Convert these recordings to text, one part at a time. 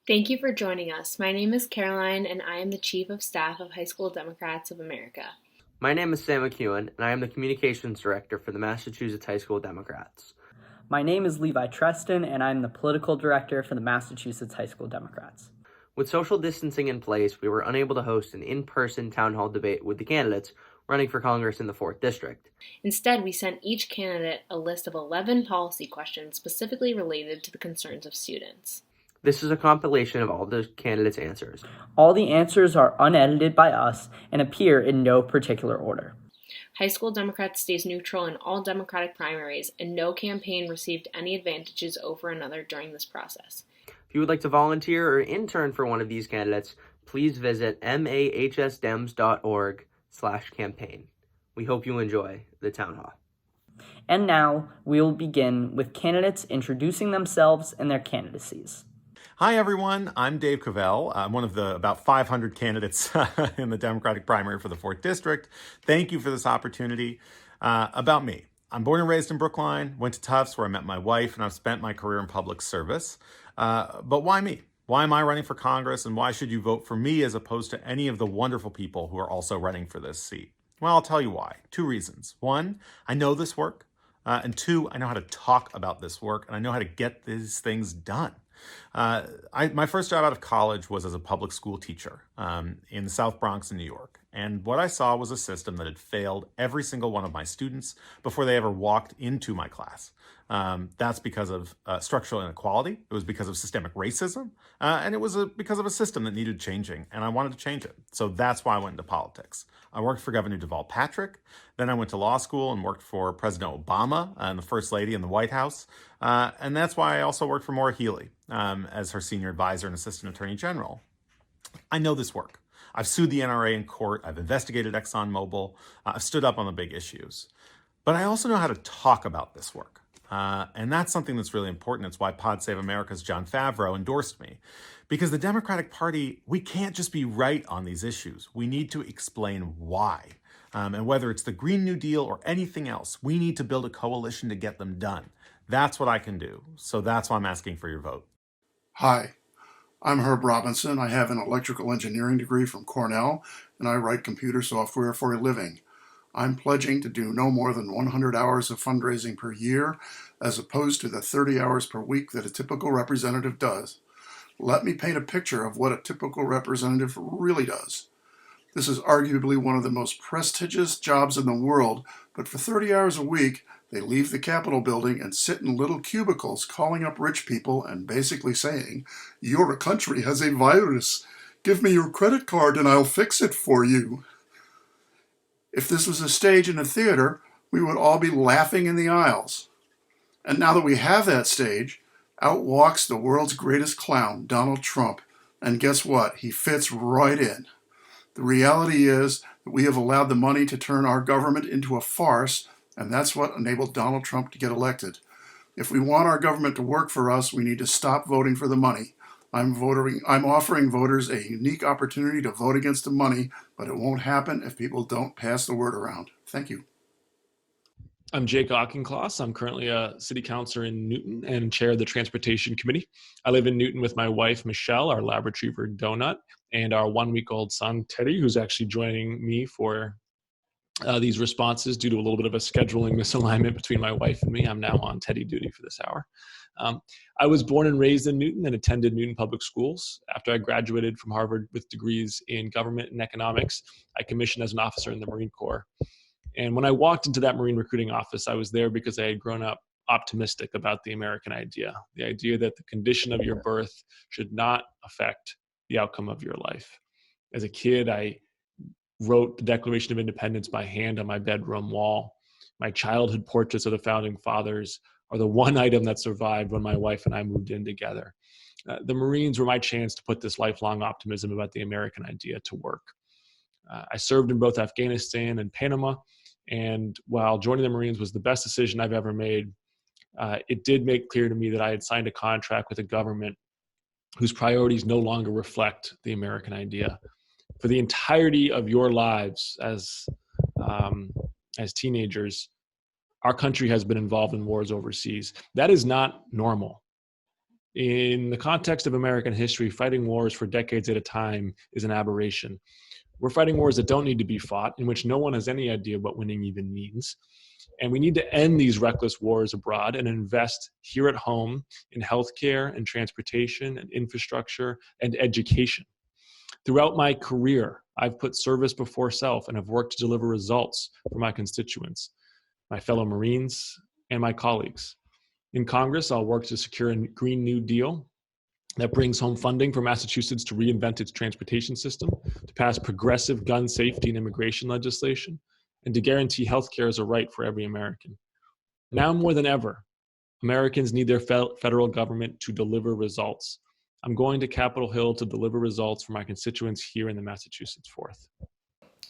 Thank you for joining us. My name is Caroline, and I am the Chief of Staff of High School Democrats of America. My name is Sam McEwen, and I am the Communications Director for the Massachusetts High School Democrats. My name is Levi Treston, and I'm the Political Director for the Massachusetts High School Democrats. With social distancing in place, we were unable to host an in-person town hall debate with the candidates running for Congress in the 4th District. Instead, we sent each candidate a list of 11 policy questions specifically related to the concerns of students. This is a compilation of all the candidates' answers. All the answers are unedited by us and appear in no particular order. High School Democrats stays neutral in all Democratic primaries, and no campaign received any advantages over another during this process. If you would like to volunteer or intern for one of these candidates, please visit mahsdems.org/campaign. We hope you enjoy the town hall. And now we will begin with candidates introducing themselves and their candidacies. Hi, everyone. I'm Dave Cavell. I'm one of the about 500 candidates in the Democratic primary for the 4th District. Thank you for this opportunity. About me. I'm born and raised in Brookline, went to Tufts where I met my wife, and I've spent my career in public service. But why me? Why am I running for Congress, and why should you vote for me as opposed to any of the wonderful people who are also running for this seat? Well, I'll tell you why. 2 reasons. 1, I know this work. And 2, I know how to talk about this work, and I know how to get these things done. My first job out of college was as a public school teacher in the South Bronx in New York. And what I saw was a system that had failed every single one of my students before they ever walked into my class. That's because of structural inequality. It was because of systemic racism. And it was because of a system that needed changing. And I wanted to change it. So that's why I went into politics. I worked for Governor Deval Patrick. Then I went to law school and worked for President Obama and the First Lady in the White House. And that's why I also worked for Maura Healey as her senior advisor and assistant attorney general. I know this work. I've sued the NRA in court. I've investigated ExxonMobil. I've stood up on the big issues. But I also know how to talk about this work. And that's something that's really important. It's why Pod Save America's John Favreau endorsed me. Because the Democratic Party, we can't just be right on these issues. We need to explain why. And whether it's the Green New Deal or anything else, we need to build a coalition to get them done. That's what I can do. So that's why I'm asking for your vote. Hi, I'm Herb Robinson. I have an electrical engineering degree from Cornell, and I write computer software for a living. I'm pledging to do no more than 100 hours of fundraising per year, as opposed to the 30 hours per week that a typical representative does. Let me paint a picture of what a typical representative really does. This is arguably one of the most prestigious jobs in the world, but for 30 hours a week, they leave the Capitol building and sit in little cubicles calling up rich people and basically saying, "Your country has a virus. Give me your credit card and I'll fix it for you." If this was a stage in a theater, we would all be laughing in the aisles. And now that we have that stage, out walks the world's greatest clown, Donald Trump. And guess what? He fits right in. The reality is that we have allowed the money to turn our government into a farce, and that's what enabled Donald Trump to get elected. If we want our government to work for us, we need to stop voting for the money. I'm offering voters a unique opportunity to vote against the money, but it won't happen if people don't pass the word around. Thank you. I'm Jake Auchincloss. I'm currently a city councilor in Newton and chair of the transportation committee. I live in Newton with my wife, Michelle, our lab retriever, Donut, and our 1-week-old son, Teddy, who's actually joining me for these responses due to a little bit of a scheduling misalignment between my wife and me. I'm now on Teddy duty for this hour. I was born and raised in Newton and attended Newton Public Schools. After I graduated from Harvard with degrees in government and economics, I commissioned as an officer in the Marine Corps. And when I walked into that Marine recruiting office, I was there because I had grown up optimistic about the American idea, the idea that the condition of your birth should not affect the outcome of your life. As a kid, I wrote the Declaration of Independence by hand on my bedroom wall. My childhood portraits of the founding fathers are the one item that survived when my wife and I moved in together. The Marines were my chance to put this lifelong optimism about the American idea to work. I served in both Afghanistan and Panama, and while joining the Marines was the best decision I've ever made, it did make clear to me that I had signed a contract with a government whose priorities no longer reflect the American idea. For the entirety of your lives as teenagers, our country has been involved in wars overseas. That is not normal. In the context of American history, fighting wars for decades at a time is an aberration. We're fighting wars that don't need to be fought, in which no one has any idea what winning even means. And we need to end these reckless wars abroad and invest here at home in healthcare and transportation and infrastructure and education. Throughout my career, I've put service before self and have worked to deliver results for my constituents, my fellow Marines, and my colleagues. In Congress, I'll work to secure a Green New Deal that brings home funding for Massachusetts to reinvent its transportation system, to pass progressive gun safety and immigration legislation, and to guarantee healthcare as a right for every American. Now more than ever, Americans need their federal government to deliver results. I'm going to Capitol Hill to deliver results for my constituents here in the Massachusetts 4th.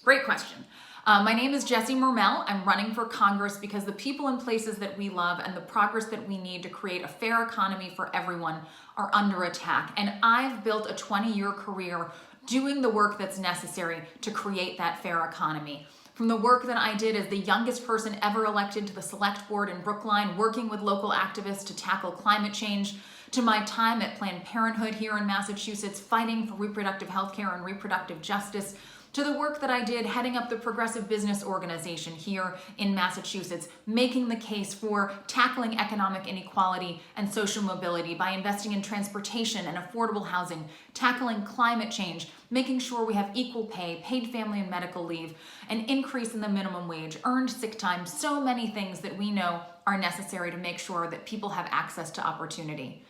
Great question. My name is Jessie Mermel. I'm running for Congress because the people and places that we love and the progress that we need to create a fair economy for everyone are under attack. And I've built a 20-year career doing the work that's necessary to create that fair economy. From the work that I did as the youngest person ever elected to the select board in Brookline, working with local activists to tackle climate change, to my time at Planned Parenthood here in Massachusetts, fighting for reproductive health care and reproductive justice, to the work that I did heading up the Progressive Business Organization here in Massachusetts, making the case for tackling economic inequality and social mobility by investing in transportation and affordable housing, tackling climate change, making sure we have equal pay, paid family and medical leave, an increase in the minimum wage, earned sick time, so many things that we know are necessary to make sure that people have access to opportunity.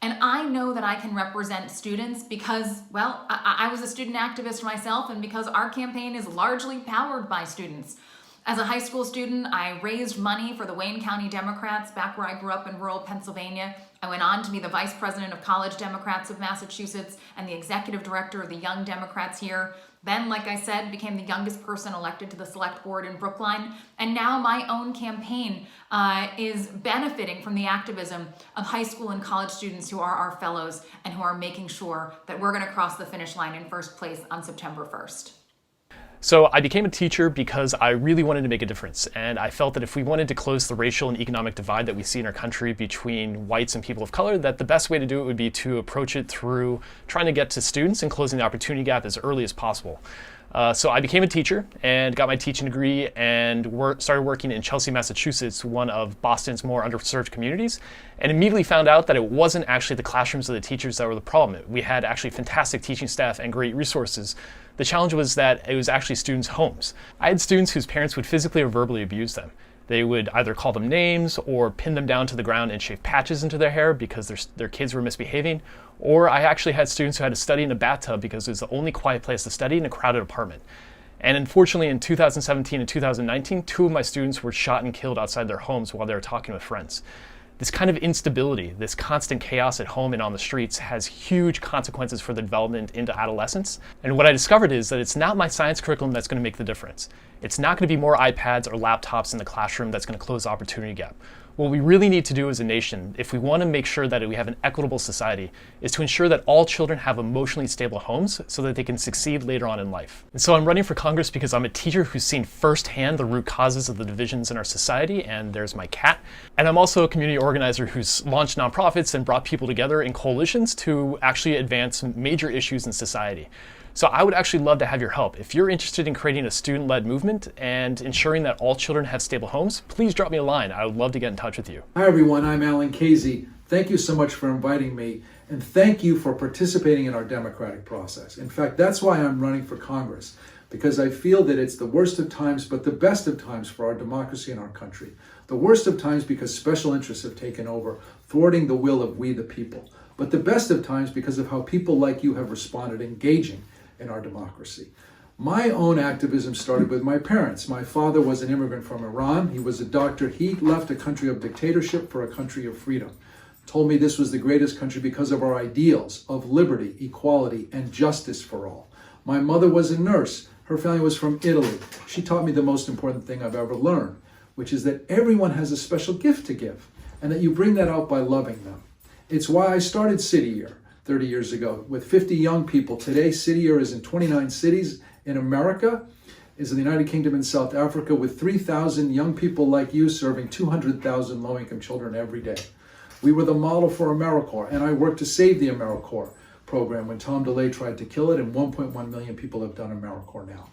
And I know that I can represent students because, well, I was a student activist myself, and because our campaign is largely powered by students. As a high school student, I raised money for the Wayne County Democrats back where I grew up in rural Pennsylvania. I went on to be the vice president of College Democrats of Massachusetts and the executive director of the Young Democrats here. Then, like I said, became the youngest person elected to the select board in Brookline. And now my own campaign is benefiting from the activism of high school and college students who are our fellows and who are making sure that we're going to cross the finish line in first place on September 1st. So I became a teacher because I really wanted to make a difference, and I felt that if we wanted to close the racial and economic divide that we see in our country between whites and people of color, that the best way to do it would be to approach it through trying to get to students and closing the opportunity gap as early as possible. So I became a teacher and got my teaching degree and started working in Chelsea, Massachusetts, one of Boston's more underserved communities, and immediately found out that it wasn't actually the classrooms of the teachers that were the problem. We had actually fantastic teaching staff and great resources. The challenge was that it was actually students' homes. I had students whose parents would physically or verbally abuse them. They would either call them names or pin them down to the ground and shave patches into their hair because their kids were misbehaving. Or I actually had students who had to study in a bathtub because it was the only quiet place to study in a crowded apartment. And unfortunately, in 2017 and 2019, 2 of my students were shot and killed outside their homes while they were talking with friends. This kind of instability, this constant chaos at home and on the streets has huge consequences for the development into adolescence. And what I discovered is that it's not my science curriculum that's going to make the difference. It's not going to be more iPads or laptops in the classroom that's going to close the opportunity gap. What we really need to do as a nation, if we want to make sure that we have an equitable society, is to ensure that all children have emotionally stable homes so that they can succeed later on in life. And so I'm running for Congress because I'm a teacher who's seen firsthand the root causes of the divisions in our society, and there's my cat. And I'm also a community organizer who's launched nonprofits and brought people together in coalitions to actually advance major issues in society. So I would actually love to have your help. If you're interested in creating a student-led movement and ensuring that all children have stable homes, please drop me a line. I would love to get in touch with you. Hi everyone, I'm Alan Casey. Thank you so much for inviting me, and thank you for participating in our democratic process. In fact, that's why I'm running for Congress, because I feel that it's the worst of times, but the best of times for our democracy and our country. The worst of times because special interests have taken over, thwarting the will of we the people. But the best of times because of how people like you have responded, engaging in our democracy. My own activism started with my parents. My father was an immigrant from Iran. He was a doctor. He left a country of dictatorship for a country of freedom. Told me this was the greatest country because of our ideals of liberty, equality, and justice for all. My mother was a nurse. Her family was from Italy. She taught me the most important thing I've ever learned, which is that everyone has a special gift to give, and that you bring that out by loving them. It's why I started City Year 30 years ago with 50 young people. Today, City Year is in 29 cities in America, is in the United Kingdom and South Africa, with 3,000 young people like you serving 200,000 low-income children every day. We were the model for AmeriCorps, and I worked to save the AmeriCorps program when Tom DeLay tried to kill it, and 1.1 million people have done AmeriCorps now.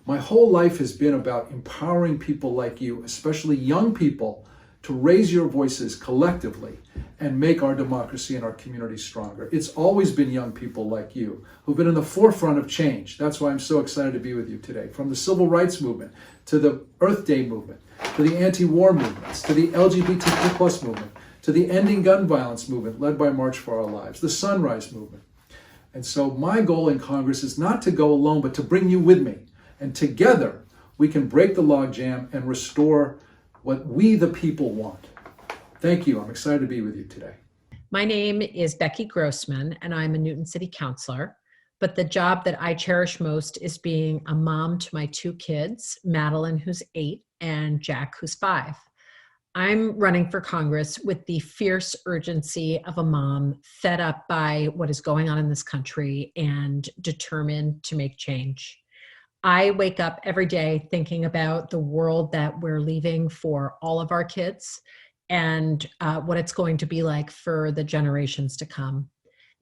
My whole life has been about empowering people like you, especially young people, to raise your voices collectively and make our democracy and our community stronger. It's always been young people like you who've been in the forefront of change. That's why I'm so excited to be with you today. From the civil rights movement, to the Earth Day movement, to the anti-war movements, to the LGBTQ plus movement, to the ending gun violence movement led by March for Our Lives, the Sunrise Movement. And so my goal in Congress is not to go alone, but to bring you with me. And together, we can break the logjam and restore what we, the people, want. Thank you. I'm excited to be with you today. My name is Becky Grossman, and I'm a Newton City Councilor. But the job that I cherish most is being a mom to my two kids, Madeline, who's 8, and Jack, who's 5. I'm running for Congress with the fierce urgency of a mom fed up by what is going on in this country and determined to make change. I wake up every day thinking about the world that we're leaving for all of our kids and what it's going to be like for the generations to come.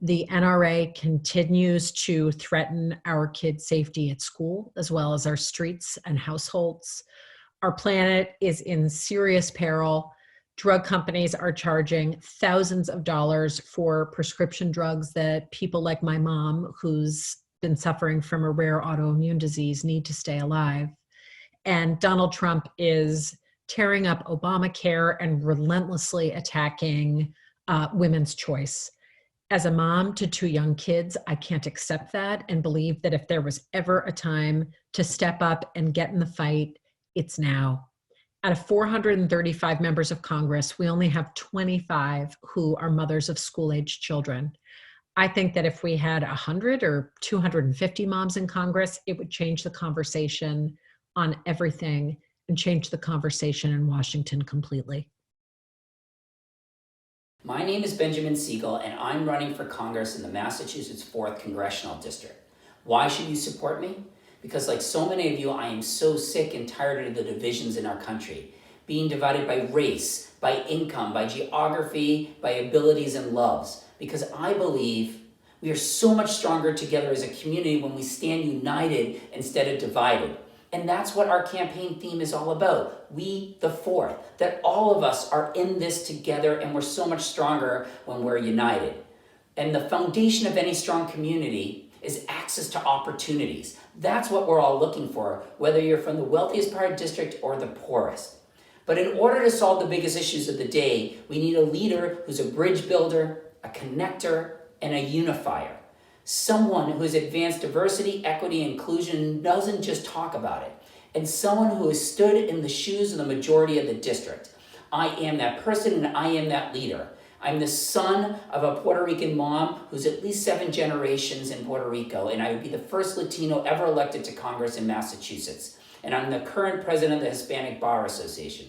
The NRA continues to threaten our kids' safety at school, as well as our streets and households. Our planet is in serious peril. Drug companies are charging thousands of dollars for prescription drugs that people like my mom, who's been suffering from a rare autoimmune disease, need to stay alive. And Donald Trump is tearing up Obamacare and relentlessly attacking women's choice. As a mom to 2 young kids, I can't accept that and believe that if there was ever a time to step up and get in the fight, it's now. Out of 435 members of Congress, we only have 25 who are mothers of school-aged children. I think that if we had 100 or 250 moms in Congress, it would change the conversation on everything and change the conversation in Washington completely. My name is Benjamin Siegel, and I'm running for Congress in the Massachusetts 4th Congressional District. Why should you support me? Because like so many of you, I am so sick and tired of the divisions in our country, being divided by race, by income, by geography, by abilities and loves. Because I believe we are so much stronger together as a community when we stand united instead of divided. And that's what our campaign theme is all about. We, the 4th, that all of us are in this together, and we're so much stronger when we're united. And the foundation of any strong community is access to opportunities. That's what we're all looking for, whether you're from the wealthiest part of the district or the poorest. But in order to solve the biggest issues of the day, we need a leader who's a bridge builder, a connector, and a unifier. Someone who has advanced diversity, equity, and inclusion and doesn't just talk about it. And someone who has stood in the shoes of the majority of the district. I am that person and I am that leader. I'm the son of a Puerto Rican mom who's at least 7 generations in Puerto Rico, and I would be the first Latino ever elected to Congress in Massachusetts. And I'm the current president of the Hispanic Bar Association.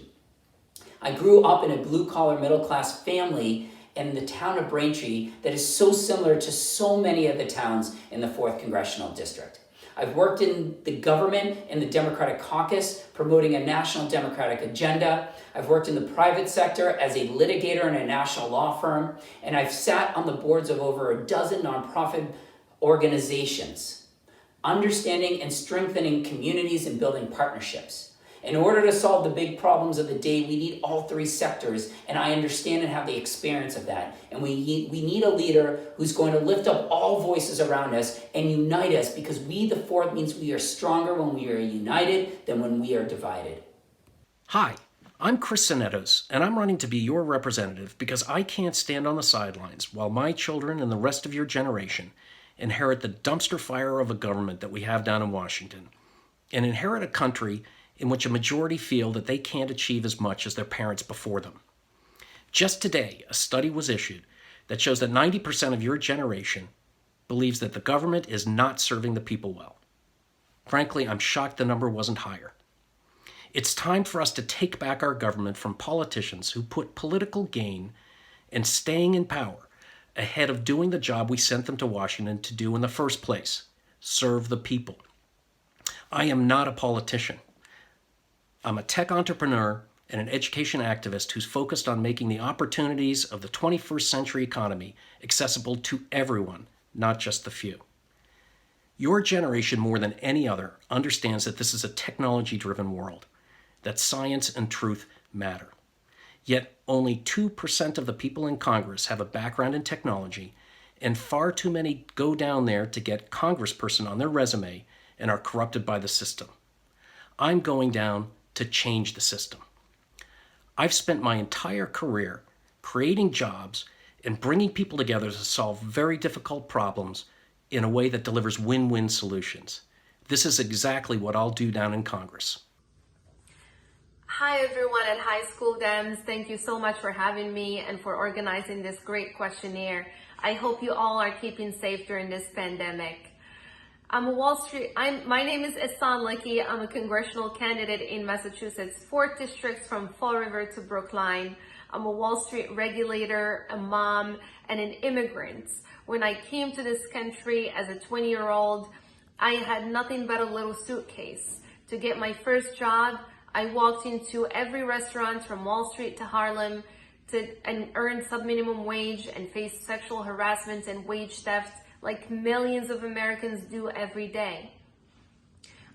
I grew up in a blue-collar, middle-class family in the town of Braintree that is so similar to so many of the towns in the 4th Congressional District. I've worked in the government in the Democratic caucus, promoting a national Democratic agenda. I've worked in the private sector as a litigator in a national law firm, and I've sat on the boards of over a dozen nonprofit organizations, understanding and strengthening communities and building partnerships. In order to solve the big problems of the day, we need all 3 sectors, and I understand and have the experience of that. And we need a leader who's going to lift up all voices around us and unite us, because we, the 4th, means we are stronger when we are united than when we are divided. Hi, I'm Chris Sinettos, and I'm running to be your representative because I can't stand on the sidelines while my children and the rest of your generation inherit the dumpster fire of a government that we have down in Washington, and inherit a country in which a majority feel that they can't achieve as much as their parents before them. Just today, a study was issued that shows that 90% of your generation believes that the government is not serving the people well. Frankly, I'm shocked the number wasn't higher. It's time for us to take back our government from politicians who put political gain and staying in power ahead of doing the job we sent them to Washington to do in the first place: serve the people. I am not a politician. I'm a tech entrepreneur, and an education activist who's focused on making the opportunities of the 21st century economy accessible to everyone, not just the few. Your generation, more than any other, understands that this is a technology-driven world, that science and truth matter. Yet only 2% of the people in Congress have a background in technology, and far too many go down there to get congressperson on their resume and are corrupted by the system. I'm going down to change the system. I've spent my entire career creating jobs and bringing people together to solve very difficult problems in a way that delivers win-win solutions. This is exactly what I'll do down in Congress. Hi everyone at High School Dems. Thank you so much for having me and for organizing this great questionnaire. I hope you all are keeping safe during this pandemic. My name is Ehsan Lucky. I'm a congressional candidate in Massachusetts' 4th district from Fall River to Brookline. I'm a Wall Street regulator, a mom, and an immigrant. When I came to this country as a 20-year-old, I had nothing but a little suitcase. To get my first job, I walked into every restaurant from Wall Street to Harlem and earned sub-minimum wage and faced sexual harassment and wage theft like millions of Americans do every day.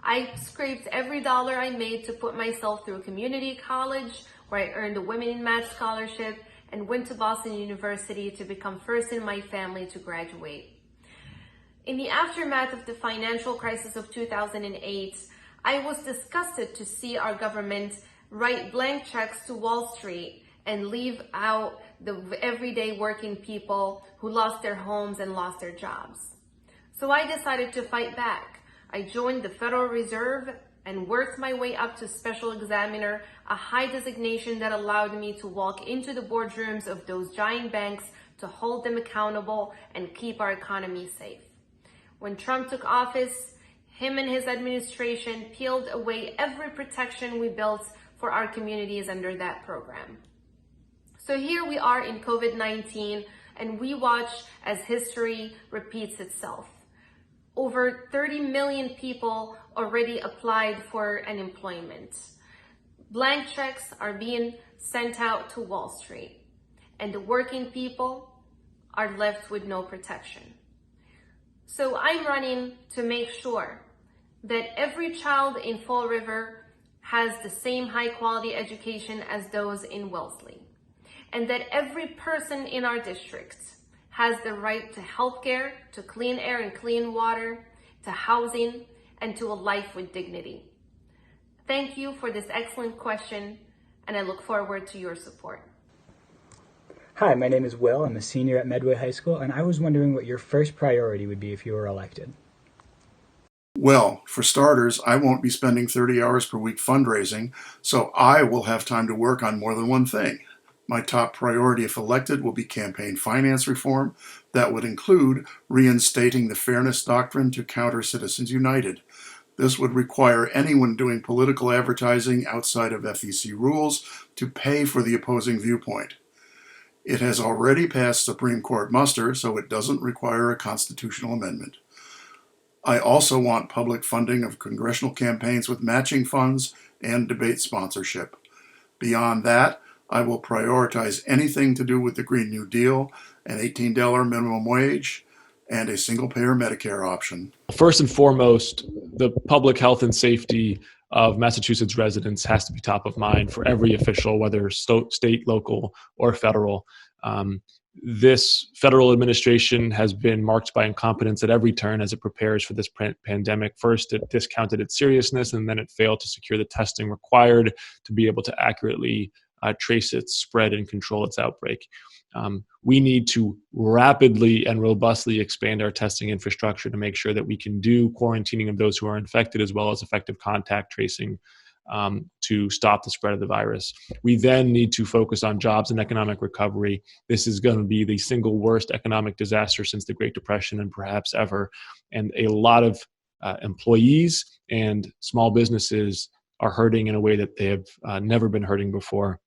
I scraped every dollar I made to put myself through community college, where I earned a Women in Math scholarship and went to Boston University to become first in my family to graduate. In the aftermath of the financial crisis of 2008, I was disgusted to see our government write blank checks to Wall Street and leave out the everyday working people who lost their homes and lost their jobs. So I decided to fight back. I joined the Federal Reserve and worked my way up to special examiner, a high designation that allowed me to walk into the boardrooms of those giant banks to hold them accountable and keep our economy safe. When Trump took office, him and his administration peeled away every protection we built for our communities under that program. So here we are in COVID-19, and we watch as history repeats itself. Over 30 million people already applied for unemployment. Blank checks are being sent out to Wall Street, and the working people are left with no protection. So I'm running to make sure that every child in Fall River has the same high quality education as those in Wellesley, and that every person in our district has the right to healthcare, to clean air and clean water, to housing, and to a life with dignity. Thank you for this excellent question, and I look forward to your support. Hi, my name is Will. I'm a senior at Medway High School, and I was wondering what your first priority would be if you were elected. Well, for starters, I won't be spending 30 hours per week fundraising, so I will have time to work on more than one thing. My top priority, if elected, will be campaign finance reform. That would include reinstating the fairness doctrine to counter Citizens United. This would require anyone doing political advertising outside of FEC rules to pay for the opposing viewpoint. It has already passed Supreme Court muster, so it doesn't require a constitutional amendment. I also want public funding of congressional campaigns with matching funds and debate sponsorship. Beyond that, I will prioritize anything to do with the Green New Deal, an $18 minimum wage, and a single-payer Medicare option. First and foremost, the public health and safety of Massachusetts residents has to be top of mind for every official, whether state, local, or federal. This federal administration has been marked by incompetence at every turn as it prepares for this pandemic. First, it discounted its seriousness, and then it failed to secure the testing required to be able to accurately trace its spread and control its outbreak. We need to rapidly and robustly expand our testing infrastructure to make sure that we can do quarantining of those who are infected, as well as effective contact tracing to stop the spread of the virus. We then need to focus on jobs and economic recovery. This is going to be the single worst economic disaster since the Great Depression and perhaps ever. And a lot of employees and small businesses are hurting in a way that they have never been hurting before.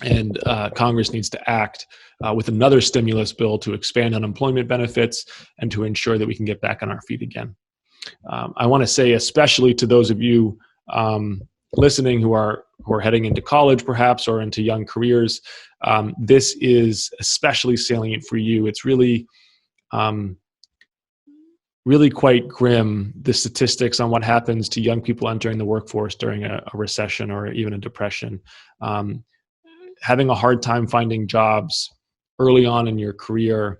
And Congress needs to act with another stimulus bill to expand unemployment benefits and to ensure that we can get back on our feet again. I want to say, especially to those of you listening who are heading into college perhaps or into young careers, this is especially salient for you. It's really quite grim, the statistics on what happens to young people entering the workforce during a recession or even a depression. Having a hard time finding jobs early on in your career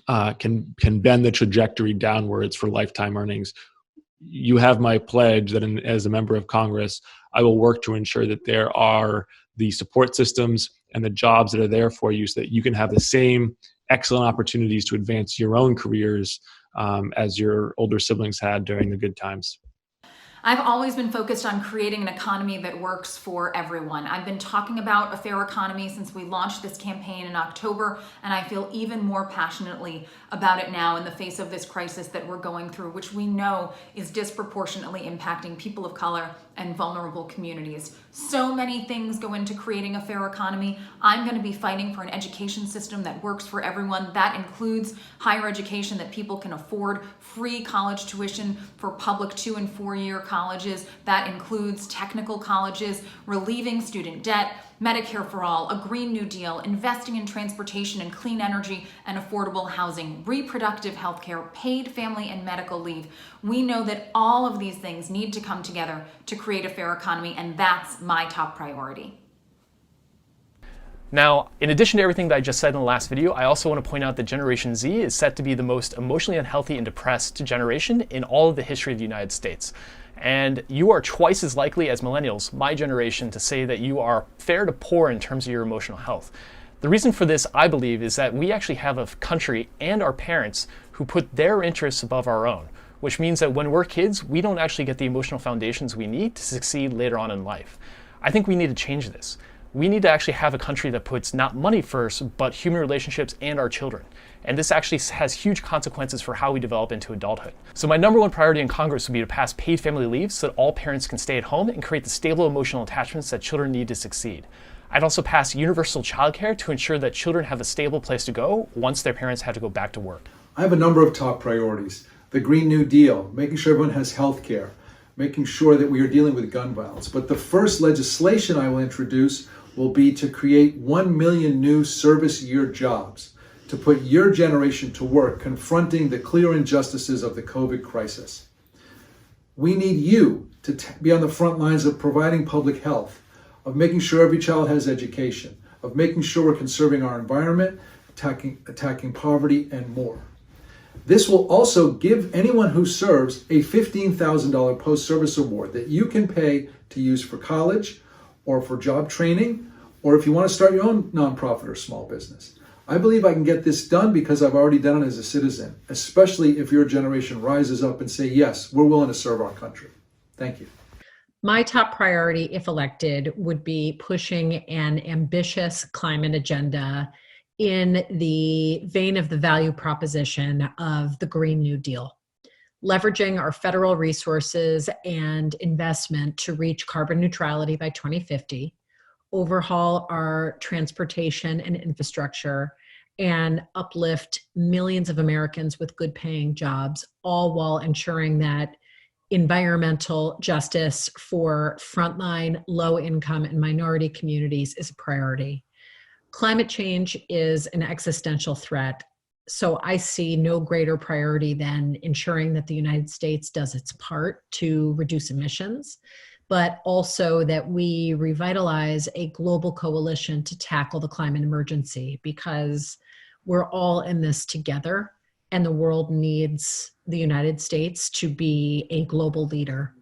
can bend the trajectory downwards for lifetime earnings. You have my pledge that as a member of Congress, I will work to ensure that there are the support systems and the jobs that are there for you so that you can have the same excellent opportunities to advance your own careers as your older siblings had during the good times. I've always been focused on creating an economy that works for everyone. I've been talking about a fair economy since we launched this campaign in October, and I feel even more passionately about it now in the face of this crisis that we're going through, which we know is disproportionately impacting people of color and vulnerable communities. So many things go into creating a fair economy. I'm going to be fighting for an education system that works for everyone. That includes higher education that people can afford, free college tuition for public 2- and 4-year colleges. That includes technical colleges, relieving student debt, Medicare for all, a Green New Deal, investing in transportation and clean energy and affordable housing, reproductive health care, paid family and medical leave. We know that all of these things need to come together to create a fair economy, and that's my top priority. Now, in addition to everything that I just said in the last video, I also want to point out that Generation Z is set to be the most emotionally unhealthy and depressed generation in all of the history of the United States. And you are twice as likely as millennials, my generation, to say that you are fair to poor in terms of your emotional health. The reason for this, I believe, is that we actually have a country and our parents who put their interests above our own, which means that when we're kids, we don't actually get the emotional foundations we need to succeed later on in life. I think we need to change this. We need to actually have a country that puts not money first, but human relationships and our children. And this actually has huge consequences for how we develop into adulthood. So my number one priority in Congress would be to pass paid family leave so that all parents can stay at home and create the stable emotional attachments that children need to succeed. I'd also pass universal childcare to ensure that children have a stable place to go once their parents have to go back to work. I have a number of top priorities. The Green New Deal, making sure everyone has health care, making sure that we are dealing with gun violence. But the first legislation I will introduce will be to create 1 million new service year jobs to put your generation to work confronting the clear injustices of the COVID crisis. We need you to be on the front lines of providing public health, of making sure every child has education, of making sure we're conserving our environment, attacking poverty, and more. This will also give anyone who serves a $15,000 post-service award that you can pay to use for college or for job training, or if you want to start your own nonprofit or small business. I believe I can get this done because I've already done it as a citizen, especially if your generation rises up and say, yes, we're willing to serve our country. Thank you. My top priority, if elected, would be pushing an ambitious climate agenda in the vein of the value proposition of the Green New Deal. Leveraging our federal resources and investment to reach carbon neutrality by 2050, overhaul our transportation and infrastructure, and uplift millions of Americans with good paying jobs, all while ensuring that environmental justice for frontline, low income, and minority communities is a priority. Climate change is an existential threat, so I see no greater priority than ensuring that the United States does its part to reduce emissions, but also that we revitalize a global coalition to tackle the climate emergency, because we're all in this together and the world needs the United States to be a global leader.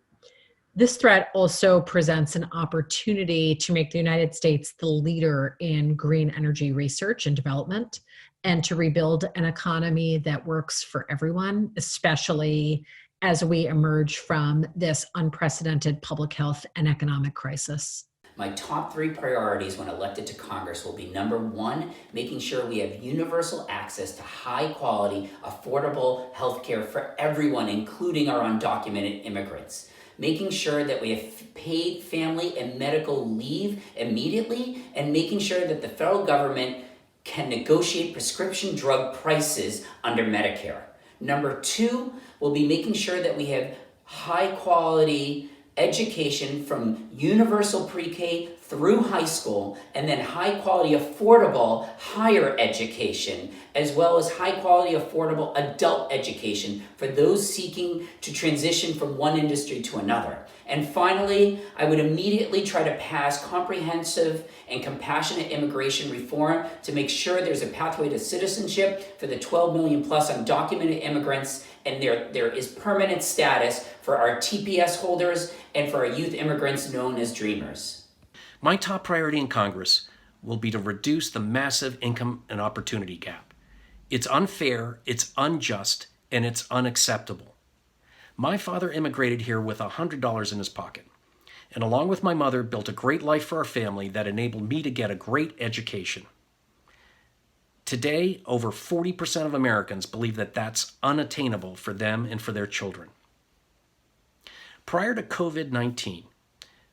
This threat also presents an opportunity to make the United States the leader in green energy research and development, and to rebuild an economy that works for everyone, especially as we emerge from this unprecedented public health and economic crisis. My top 3 priorities when elected to Congress will be: number 1, making sure we have universal access to high quality, affordable healthcare for everyone, including our undocumented immigrants. Making sure that we have paid family and medical leave immediately, and making sure that the federal government can negotiate prescription drug prices under Medicare. Number 2 will be making sure that we have high quality education from universal pre-K through high school, and then high quality, affordable higher education, as well as high quality, affordable adult education for those seeking to transition from one industry to another. And finally, I would immediately try to pass comprehensive and compassionate immigration reform to make sure there's a pathway to citizenship for the 12 million plus undocumented immigrants, and there is permanent status for our TPS holders and for our youth immigrants known as Dreamers. My top priority in Congress will be to reduce the massive income and opportunity gap. It's unfair, it's unjust, and it's unacceptable. My father immigrated here with $100 in his pocket, and along with my mother, built a great life for our family that enabled me to get a great education. Today, over 40% of Americans believe that that's unattainable for them and for their children. Prior to COVID-19,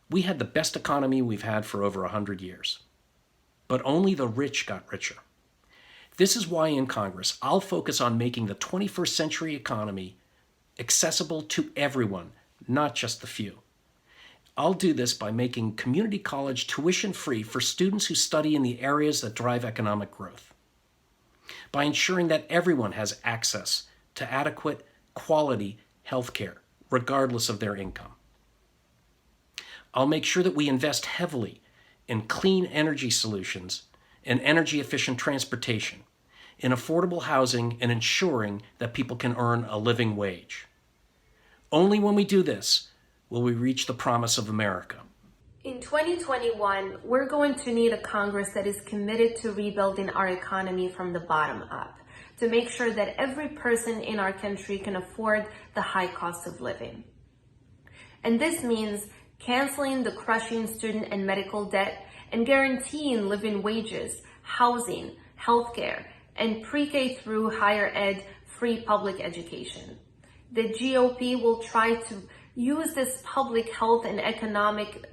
we had the best economy we've had for over 100 years. But only the rich got richer. This is why in Congress, I'll focus on making the 21st century economy accessible to everyone, not just the few. I'll do this by making community college tuition-free for students who study in the areas that drive economic growth. By ensuring that everyone has access to adequate, quality health care, regardless of their income. I'll make sure that we invest heavily in clean energy solutions and energy-efficient transportation, in affordable housing, and ensuring that people can earn a living wage. Only when we do this will we reach the promise of America. In 2021, we're going to need a Congress that is committed to rebuilding our economy from the bottom up, to make sure that every person in our country can afford the high cost of living. And this means canceling the crushing student and medical debt and guaranteeing living wages, housing, healthcare, and pre-K through higher ed free public education. The GOP will try to use this public health and economic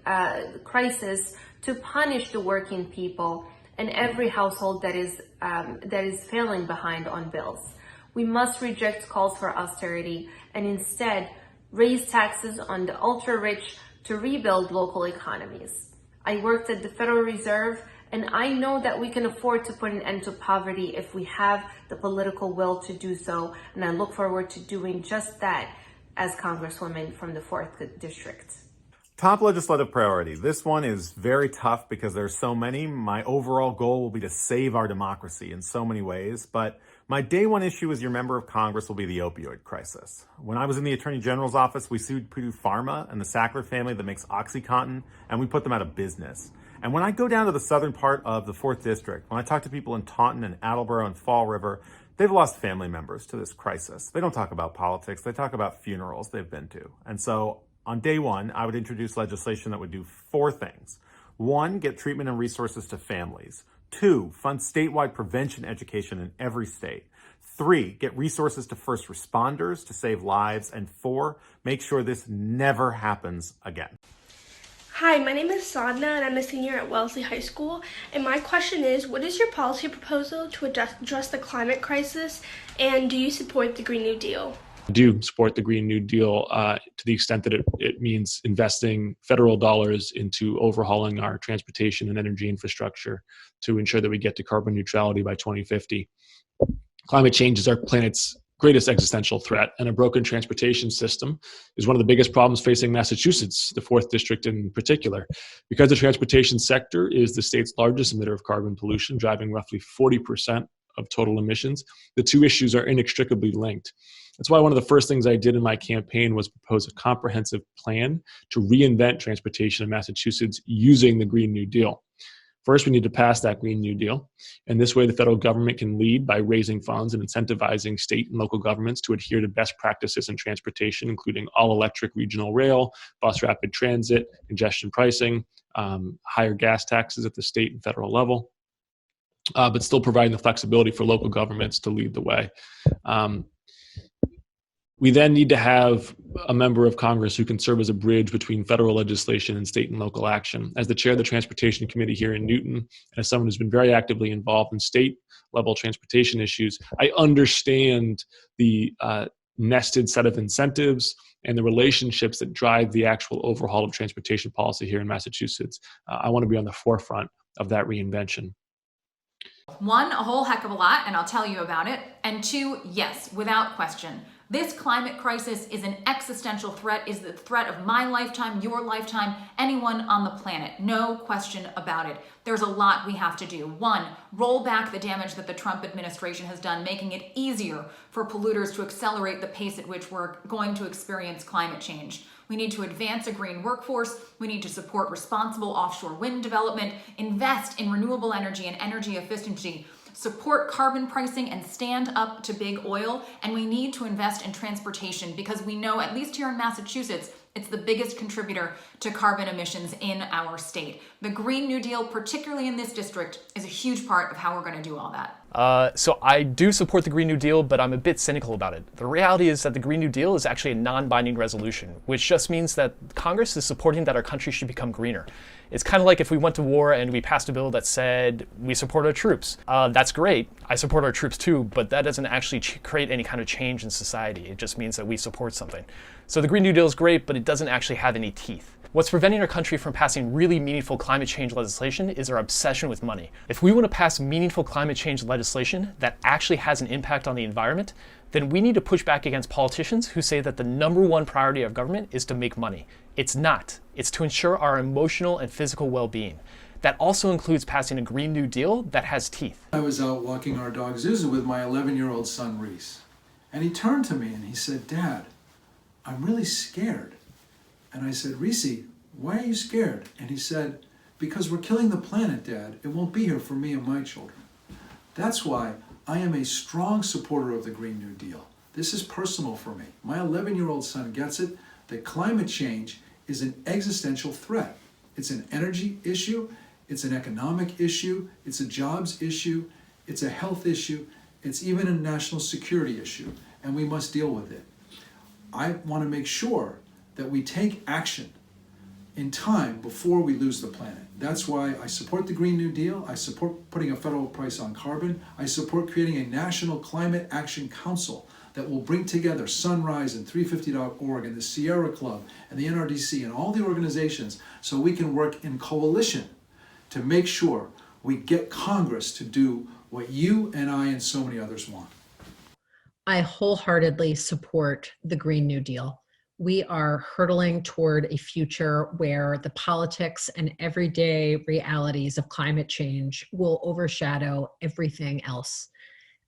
crisis to punish the working people and every household that is failing behind on bills. We must reject calls for austerity and instead raise taxes on the ultra-rich to rebuild local economies. I worked at the Federal Reserve, and I know that we can afford to put an end to poverty if we have the political will to do so, and I look forward to doing just that as Congresswoman from the 4th District. Top legislative priority. This one is very tough because there's so many. My overall goal will be to save our democracy in so many ways, but my day one issue as your member of Congress will be the opioid crisis. When I was in the Attorney General's office, we sued Purdue Pharma and the Sackler family that makes OxyContin, and we put them out of business. And when I go down to the southern part of the 4th District, when I talk to people in Taunton and Attleboro and Fall River, they've lost family members to this crisis. They don't talk about politics. They talk about funerals they've been to. And so on day one, I would introduce legislation that would do 4 things. 1, get treatment and resources to families. 2, fund statewide prevention education in every state. 3, get resources to first responders to save lives. And 4, make sure this never happens again. Hi, my name is Sadna and I'm a senior at Wellesley High School. And my question is, what is your policy proposal to address the climate crisis? And do you support the Green New Deal? I do support the Green New Deal to the extent that it means investing federal dollars into overhauling our transportation and energy infrastructure to ensure that we get to carbon neutrality by 2050. Climate change is our planet's greatest existential threat, and a broken transportation system is one of the biggest problems facing Massachusetts, the 4th District in particular. Because the transportation sector is the state's largest emitter of carbon pollution, driving roughly 40% of total emissions, the two issues are inextricably linked. That's why one of the first things I did in my campaign was propose a comprehensive plan to reinvent transportation in Massachusetts using the Green New Deal. First, we need to pass that Green New Deal. And this way, the federal government can lead by raising funds and incentivizing state and local governments to adhere to best practices in transportation, including all-electric regional rail, bus rapid transit, congestion pricing, higher gas taxes at the state and federal level, but still providing the flexibility for local governments to lead the way. We then need to have a member of Congress who can serve as a bridge between federal legislation and state and local action. As the chair of the Transportation Committee here in Newton, and as someone who's been very actively involved in state-level transportation issues, I understand the nested set of incentives and the relationships that drive the actual overhaul of transportation policy here in Massachusetts. I want to be on the forefront of that reinvention. One, a whole heck of a lot, and I'll tell you about it. And two, yes, without question, this climate crisis is an existential threat, is the threat of my lifetime, your lifetime, anyone on the planet. No question about it. There's a lot we have to do. One, roll back the damage that the Trump administration has done, making it easier for polluters to accelerate the pace at which we're going to experience climate change. We need to advance a green workforce. We need to support responsible offshore wind development, invest in renewable energy and energy efficiency, support carbon pricing and stand up to big oil. And we need to invest in transportation because we know, at least here in Massachusetts, it's the biggest contributor to carbon emissions in our state. The Green New Deal, particularly in this district, is a huge part of how we're going to do all that. So I do support the Green New Deal, but I'm a bit cynical about it. The reality is that the Green New Deal is actually a non-binding resolution, which just means that Congress is supporting that our country should become greener. It's kind of like if we went to war and we passed a bill that said we support our troops. That's great. I support our troops too, but that doesn't actually create any kind of change in society. It just means that we support something. So the Green New Deal is great, but it doesn't actually have any teeth. What's preventing our country from passing really meaningful climate change legislation is our obsession with money. If we want to pass meaningful climate change legislation that actually has an impact on the environment, then we need to push back against politicians who say that the number one priority of government is to make money. It's not. It's to ensure our emotional and physical well-being. That also includes passing a Green New Deal that has teeth. I was out walking our dog Zuzu with my 11-year-old son Reese, and he turned to me and he said, "Dad, I'm really scared." And I said, "Reese, why are you scared?" And he said, "Because we're killing the planet, Dad. It won't be here for me and my children." That's why I am a strong supporter of the Green New Deal. This is personal for me. My 11-year-old son gets it that climate change is an existential threat. It's an energy issue, it's an economic issue, it's a jobs issue, it's a health issue, it's even a national security issue, and we must deal with it. I want to make sure that we take action in time before we lose the planet. That's why I support the Green New Deal. I support putting a federal price on carbon. I support creating a National Climate Action Council that will bring together Sunrise and 350.org and the Sierra Club and the NRDC and all the organizations so we can work in coalition to make sure we get Congress to do what you and I and so many others want. I wholeheartedly support the Green New Deal. We are hurtling toward a future where the politics and everyday realities of climate change will overshadow everything else.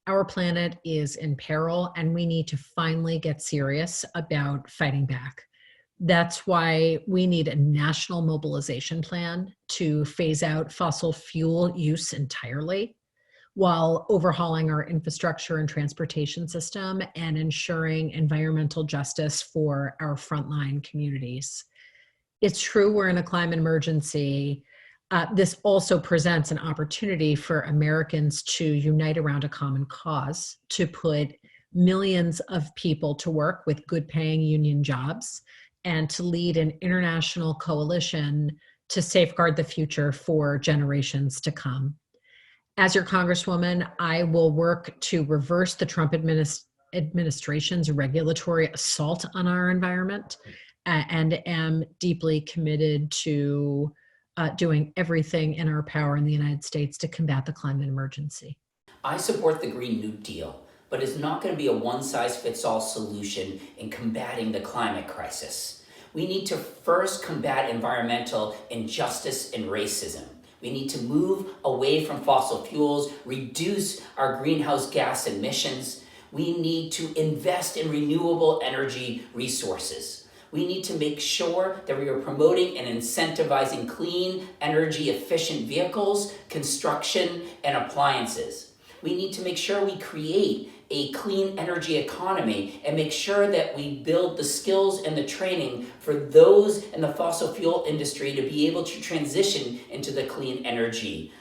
Our planet is in peril, and we need to finally get serious about fighting back. That's why we need a national mobilization plan to phase out fossil fuel use entirely, while overhauling our infrastructure and transportation system and ensuring environmental justice for our frontline communities. It's true we're in a climate emergency. This also presents an opportunity for Americans to unite around a common cause, to put millions of people to work with good paying union jobs, and to lead an international coalition to safeguard the future for generations to come. As your Congresswoman, I will work to reverse the Trump administration's regulatory assault on our environment and am deeply committed to doing everything in our power in the United States to combat the climate emergency. I support the Green New Deal, but it's not going to be a one-size-fits-all solution in combating the climate crisis. We need to first combat environmental injustice and racism. We need to move away from fossil fuels, reduce our greenhouse gas emissions. We need to invest in renewable energy resources. We need to make sure that we are promoting and incentivizing clean, energy-efficient vehicles, construction, and appliances. We need to make sure we create a clean energy economy and make sure that we build the skills and the training for those in the fossil fuel industry to be able to transition into the clean energy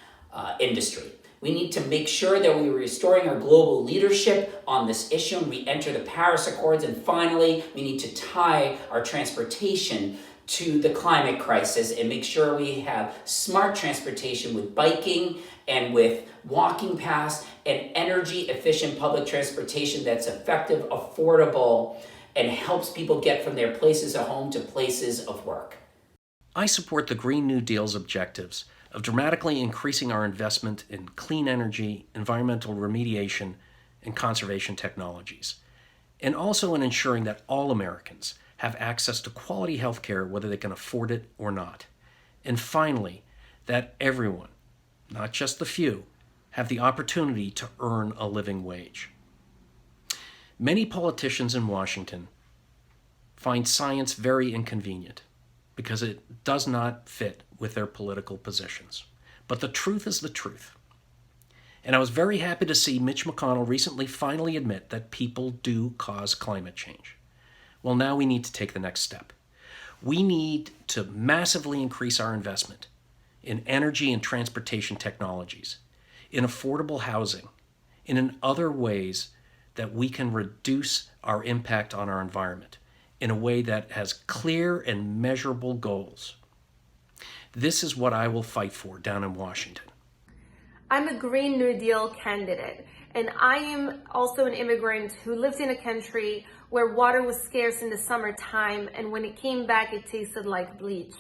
industry. We need to make sure that we're restoring our global leadership on this issue and we enter the Paris Accords. And finally, we need to tie our transportation to the climate crisis and make sure we have smart transportation with biking and with walking paths and energy efficient public transportation that's effective, affordable, and helps people get from their places of home to places of work. I support the Green New Deal's objectives of dramatically increasing our investment in clean energy, environmental remediation, and conservation technologies, and also in ensuring that all Americans have access to quality health care whether they can afford it or not. And finally, that everyone, not just the few, have the opportunity to earn a living wage. Many politicians in Washington find science very inconvenient because it does not fit with their political positions. But the truth is the truth. And I was very happy to see Mitch McConnell recently finally admit that people do cause climate change. Well, now we need to take the next step. We need to massively increase our investment in energy and transportation technologies, in affordable housing, and in other ways that we can reduce our impact on our environment in a way that has clear and measurable goals. This is what I will fight for down in Washington. I'm a Green New Deal candidate, and I am also an immigrant who lived in a country where water was scarce in the summertime, and when it came back, it tasted like bleach.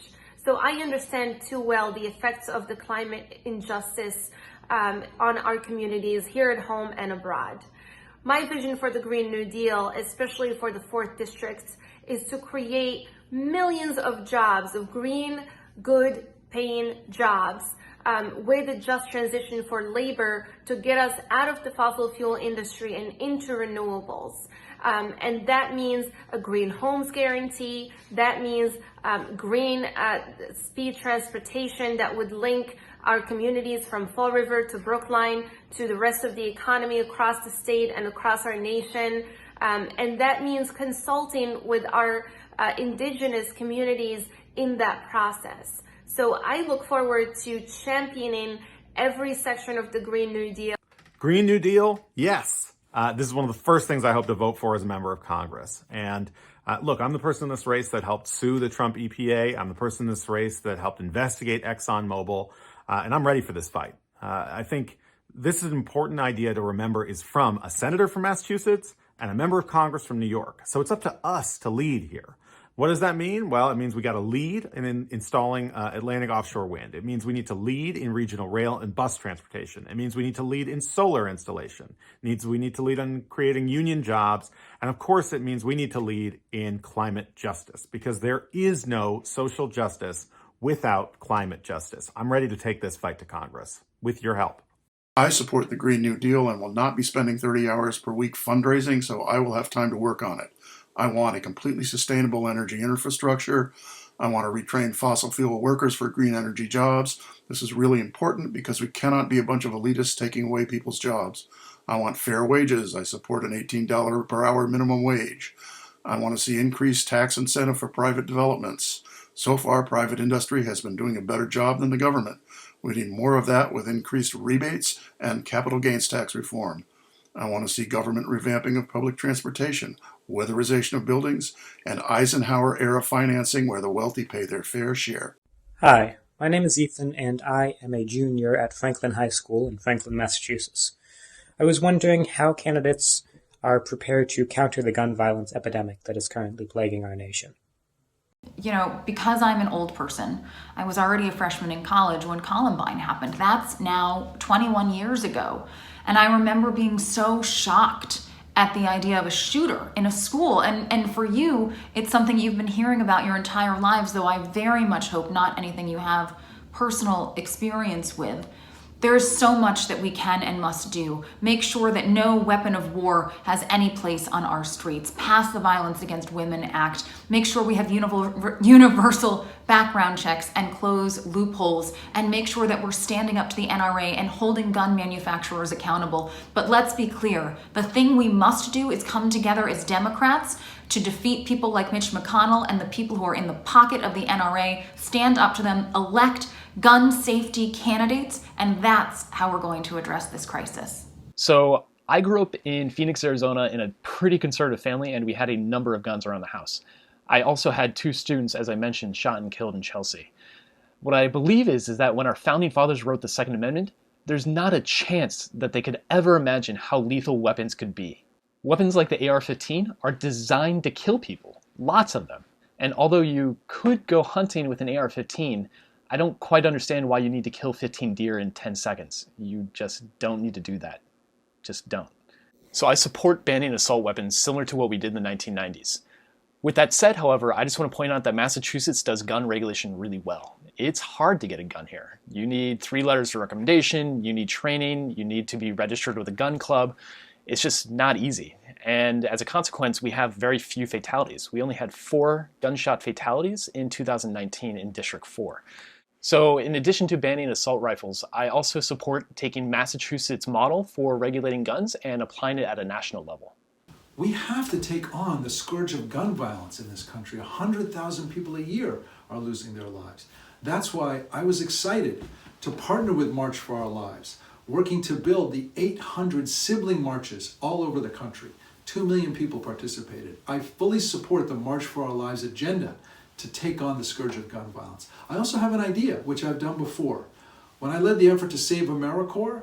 So I understand too well the effects of the climate injustice on our communities here at home and abroad. My vision for the Green New Deal, especially for the 4th District, is to create millions of jobs, of green, good paying jobs, with a just transition for labor to get us out of the fossil fuel industry and into renewables. And that means a green homes guarantee. That means green speed transportation that would link our communities from Fall River to Brookline to the rest of the economy across the state and across our nation. And that means consulting with our indigenous communities in that process. So I look forward to championing every section of the Green New Deal. Green New Deal? Yes. This is one of the first things I hope to vote for as a member of Congress. And look, I'm the person in this race that helped sue the Trump EPA. I'm the person in this race that helped investigate ExxonMobil. And I'm ready for this fight. I think this is an important idea to remember is from a senator from Massachusetts and a member of Congress from New York. So it's up to us to lead here. What does that mean? Well, it means we got to lead in installing Atlantic offshore wind. It means we need to lead in regional rail and bus transportation. It means we need to lead in solar installation. We need to lead on creating union jobs. And of course, it means we need to lead in climate justice because there is no social justice without climate justice. I'm ready to take this fight to Congress with your help. I support the Green New Deal and will not be spending 30 hours per week fundraising, so I will have time to work on it. I want a completely sustainable energy infrastructure. I want to retrain fossil fuel workers for green energy jobs. This is really important because we cannot be a bunch of elitists taking away people's jobs. I want fair wages. I support an $18 per hour minimum wage. I want to see increased tax incentive for private developments. So far, private industry has been doing a better job than the government. We need more of that with increased rebates and capital gains tax reform. I want to see government revamping of public transportation, weatherization of buildings, and Eisenhower-era financing where the wealthy pay their fair share. Hi, my name is Ethan, and I am a junior at Franklin High School in Franklin, Massachusetts. I was wondering how candidates are prepared to counter the gun violence epidemic that is currently plaguing our nation. You know, because I'm an old person, I was already a freshman in college when Columbine happened. That's now 21 years ago. And I remember being so shocked at the idea of a shooter in a school. And for you, it's something you've been hearing about your entire lives, though I very much hope not anything you have personal experience with. There's so much that we can and must do. Make sure that no weapon of war has any place on our streets. Pass the Violence Against Women Act. Make sure we have universal background checks and close loopholes. And make sure that we're standing up to the NRA and holding gun manufacturers accountable. But let's be clear, the thing we must do is come together as Democrats to defeat people like Mitch McConnell and the people who are in the pocket of the NRA, stand up to them, elect gun safety candidates, and that's how we're going to address this crisis. So I grew up in Phoenix, Arizona in a pretty conservative family, and we had a number of guns around the house. I also had 2 students, as I mentioned, shot and killed in Chelsea. What I believe is that when our founding fathers wrote the Second Amendment, there's not a chance that they could ever imagine how lethal weapons could be. Weapons like the AR-15 are designed to kill people, lots of them. And although you could go hunting with an AR-15, I don't quite understand why you need to kill 15 deer in 10 seconds. You just don't need to do that. Just don't. So I support banning assault weapons similar to what we did in the 1990s. With that said, however, I just want to point out that Massachusetts does gun regulation really well. It's hard to get a gun here. You need 3 letters of recommendation, you need training, you need to be registered with a gun club. It's just not easy. And as a consequence, we have very few fatalities. We only had 4 gunshot fatalities in 2019 in District 4. So in addition to banning assault rifles, I also support taking Massachusetts' model for regulating guns and applying it at a national level. We have to take on the scourge of gun violence in this country. 100,000 people a year are losing their lives. That's why I was excited to partner with March for Our Lives, working to build the 800 sibling marches all over the country. 2 million people participated. I fully support the March for Our Lives agenda to take on the scourge of gun violence. I also have an idea, which I've done before. When I led the effort to save AmeriCorps,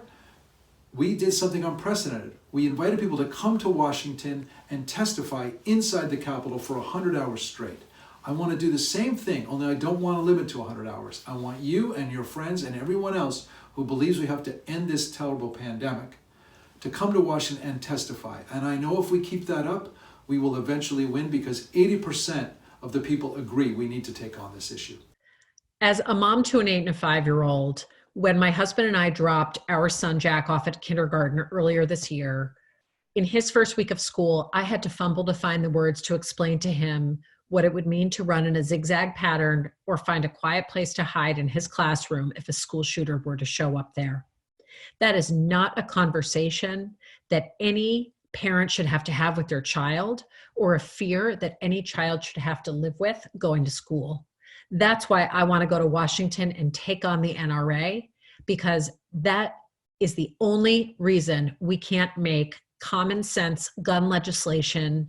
we did something unprecedented. We invited people to come to Washington and testify inside the Capitol for 100 hours straight. I want to do the same thing, only I don't want to limit to 100 hours. I want you and your friends and everyone else who believes we have to end this terrible pandemic to come to Washington and testify. And I know if we keep that up, we will eventually win because 80% of the people agree we need to take on this issue. As a mom to an 8 and a 5-year-old, when my husband and I dropped our son Jack off at kindergarten earlier this year, in his first week of school, I had to fumble to find the words to explain to him what it would mean to run in a zigzag pattern or find a quiet place to hide in his classroom if a school shooter were to show up there. That is not a conversation that any parent should have to have with their child, or a fear that any child should have to live with going to school. That's why I want to go to Washington and take on the NRA, because that is the only reason we can't make common sense gun legislation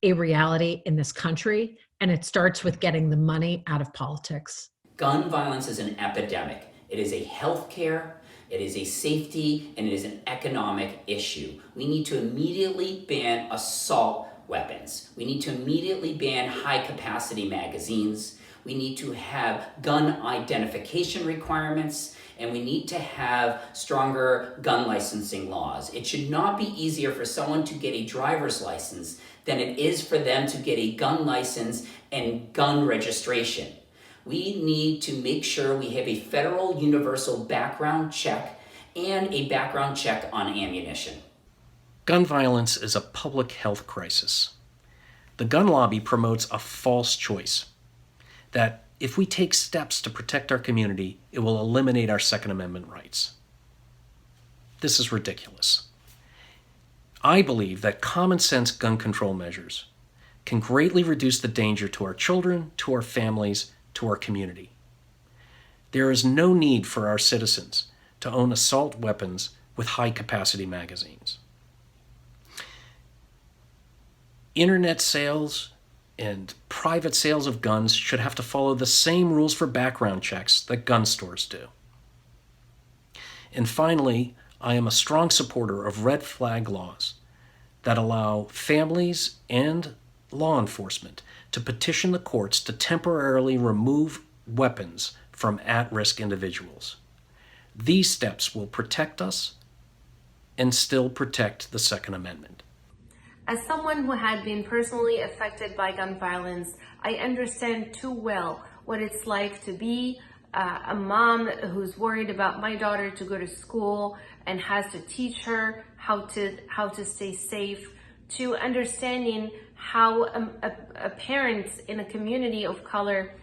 a reality in this country. And it starts with getting the money out of politics. Gun violence is an epidemic. It is a healthcare, it is a safety, and it is an economic issue. We need to immediately ban assault weapons. We need to immediately ban high-capacity magazines. We need to have gun identification requirements, and we need to have stronger gun licensing laws. It should not be easier for someone to get a driver's license than it is for them to get a gun license and gun registration. We need to make sure we have a federal universal background check and a background check on ammunition. Gun violence is a public health crisis. The gun lobby promotes a false choice, that if we take steps to protect our community, it will eliminate our Second Amendment rights. This is ridiculous. I believe that common sense gun control measures can greatly reduce the danger to our children, to our families, to our community. There is no need for our citizens to own assault weapons with high-capacity magazines. Internet sales and private sales of guns should have to follow the same rules for background checks that gun stores do. And finally, I am a strong supporter of red flag laws that allow families and law enforcement to petition the courts to temporarily remove weapons from at-risk individuals. These steps will protect us and still protect the Second Amendment. As someone who had been personally affected by gun violence, I understand too well what it's like to be a mom who's worried about my daughter to go to school and has to teach her how to stay safe, to understanding how a parent in a community of color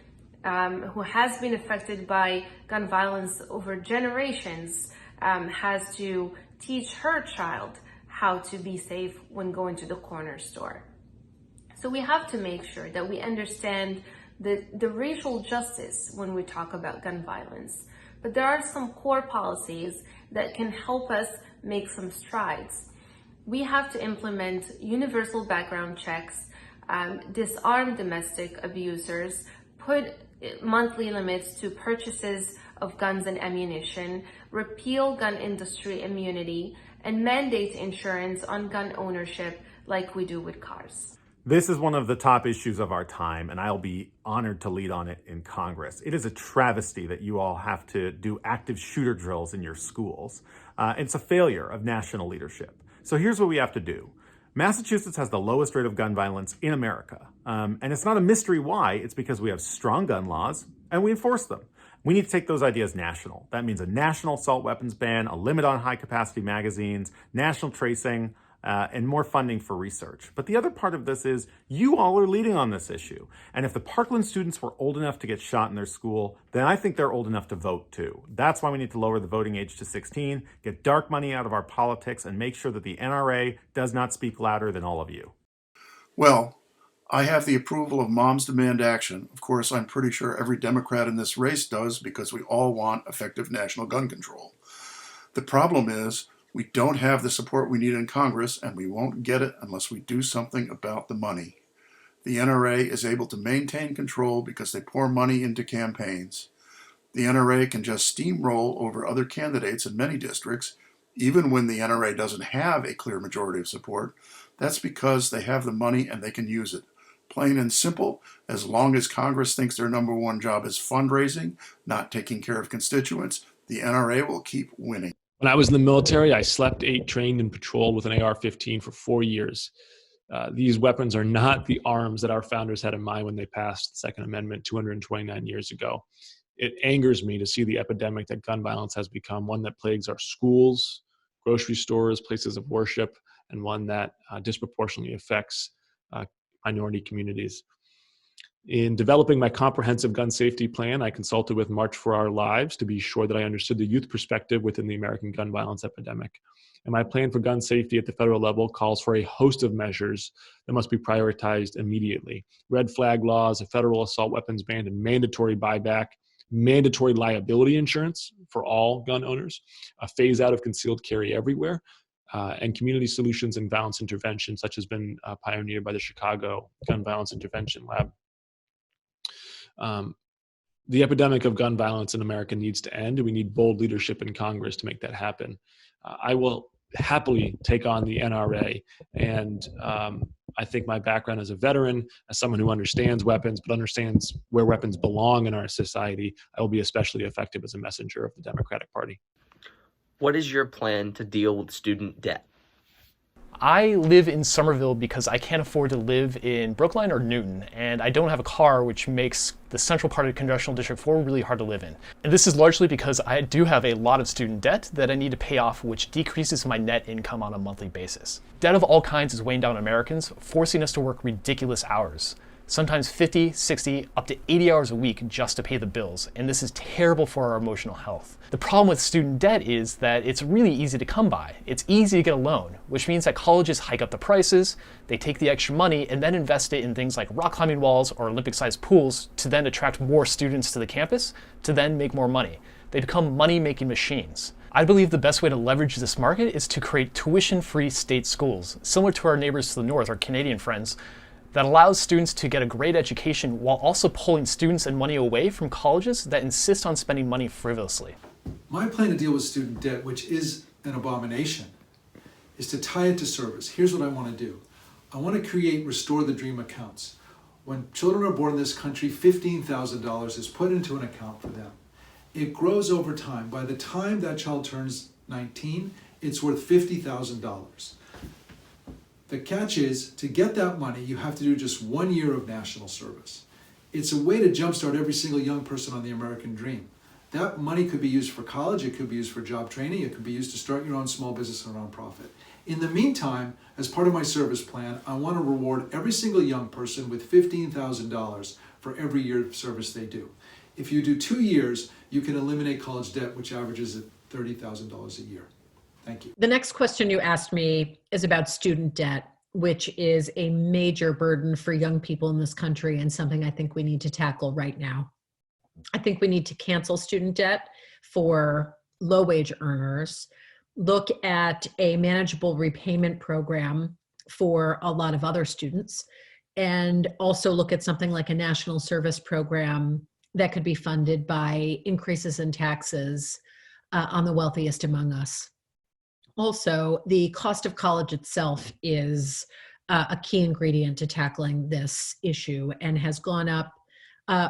who has been affected by gun violence over generations has to teach her child how to be safe when going to the corner store. So we have to make sure that we understand the racial justice when we talk about gun violence. But there are some core policies that can help us make some strides. We have to implement universal background checks disarm domestic abusers, put monthly limits to purchases of guns and ammunition, repeal gun industry immunity, and mandate insurance on gun ownership like we do with cars. This is one of the top issues of our time, and I'll be honored to lead on it in Congress. It is a travesty that you all have to do active shooter drills in your schools. It's a failure of national leadership. So here's what we have to do. Massachusetts has the lowest rate of gun violence in America. And it's not a mystery why. It's because we have strong gun laws and we enforce them. We need to take those ideas national. That means a national assault weapons ban, a limit on high-capacity magazines, national tracing, and more funding for research. But the other part of this is you all are leading on this issue. And if the Parkland students were old enough to get shot in their school, then I think they're old enough to vote too. That's why we need to lower the voting age to 16, get dark money out of our politics, and make sure that the NRA does not speak louder than all of you. Well, I have the approval of Moms Demand Action. Of course, I'm pretty sure every Democrat in this race does because we all want effective national gun control. The problem is we don't have the support we need in Congress, and we won't get it unless we do something about the money. The NRA is able to maintain control because they pour money into campaigns. The NRA can just steamroll over other candidates in many districts, even when the NRA doesn't have a clear majority of support. That's because they have the money and they can use it. Plain and simple, as long as Congress thinks their number one job is fundraising, not taking care of constituents, the NRA will keep winning. When I was in the military, I slept, ate, trained, and patrolled with an AR-15 for 4 years. These weapons are not the arms that our founders had in mind when they passed the Second Amendment 229 years ago. It angers me to see the epidemic that gun violence has become, one that plagues our schools, grocery stores, places of worship, and one that disproportionately affects minority communities. In developing my comprehensive gun safety plan, I consulted with March for Our Lives to be sure that I understood the youth perspective within the American gun violence epidemic. And my plan for gun safety at the federal level calls for a host of measures that must be prioritized immediately. Red flag laws, a federal assault weapons ban, and mandatory buyback, mandatory liability insurance for all gun owners, a phase out of concealed carry everywhere, and community solutions and violence intervention, such as been pioneered by the Chicago Gun Violence Intervention Lab. The epidemic of gun violence in America needs to end, and we need bold leadership in Congress to make that happen. I will happily take on the NRA, and I think my background as a veteran, as someone who understands weapons, but understands where weapons belong in our society, I will be especially effective as a messenger of the Democratic Party. What is your plan to deal with student debt? I live in Somerville because I can't afford to live in Brookline or Newton, and I don't have a car, which makes the central part of Congressional District 4 really hard to live in. And this is largely because I do have a lot of student debt that I need to pay off, which decreases my net income on a monthly basis. Debt of all kinds is weighing down Americans, forcing us to work ridiculous hours. Sometimes 50, 60, up to 80 hours a week just to pay the bills, and this is terrible for our emotional health. The problem with student debt is that it's really easy to come by. It's easy to get a loan, which means that colleges hike up the prices, they take the extra money and then invest it in things like rock climbing walls or Olympic-sized pools to then attract more students to the campus to then make more money. They become money-making machines. I believe the best way to leverage this market is to create tuition-free state schools, similar to our neighbors to the north, our Canadian friends, that allows students to get a great education while also pulling students and money away from colleges that insist on spending money frivolously. My plan to deal with student debt, which is an abomination, is to tie it to service. Here's what I want to do. I want to create Restore the Dream accounts. When children are born in this country, $15,000 is put into an account for them. It grows over time. By the time that child turns 19, it's worth $50,000. The catch is, to get that money, you have to do just 1 year of national service. It's a way to jumpstart every single young person on the American dream. That money could be used for college, it could be used for job training, it could be used to start your own small business or nonprofit. In the meantime, as part of my service plan, I want to reward every single young person with $15,000 for every year of service they do. If you do 2 years, you can eliminate college debt, which averages at $30,000 a year. Thank you. The next question you asked me is about student debt, which is a major burden for young people in this country and something I think we need to tackle right now. I think we need to cancel student debt for low-wage earners, look at a manageable repayment program for a lot of other students, and also look at something like a national service program that could be funded by increases in taxes on the wealthiest among us. Also, the cost of college itself is a key ingredient to tackling this issue and has gone up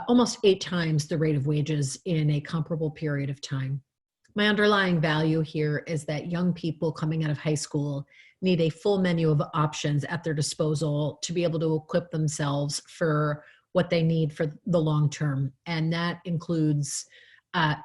almost 8 times the rate of wages in a comparable period of time. My underlying value here is that young people coming out of high school need a full menu of options at their disposal to be able to equip themselves for what they need for the long term. And that includes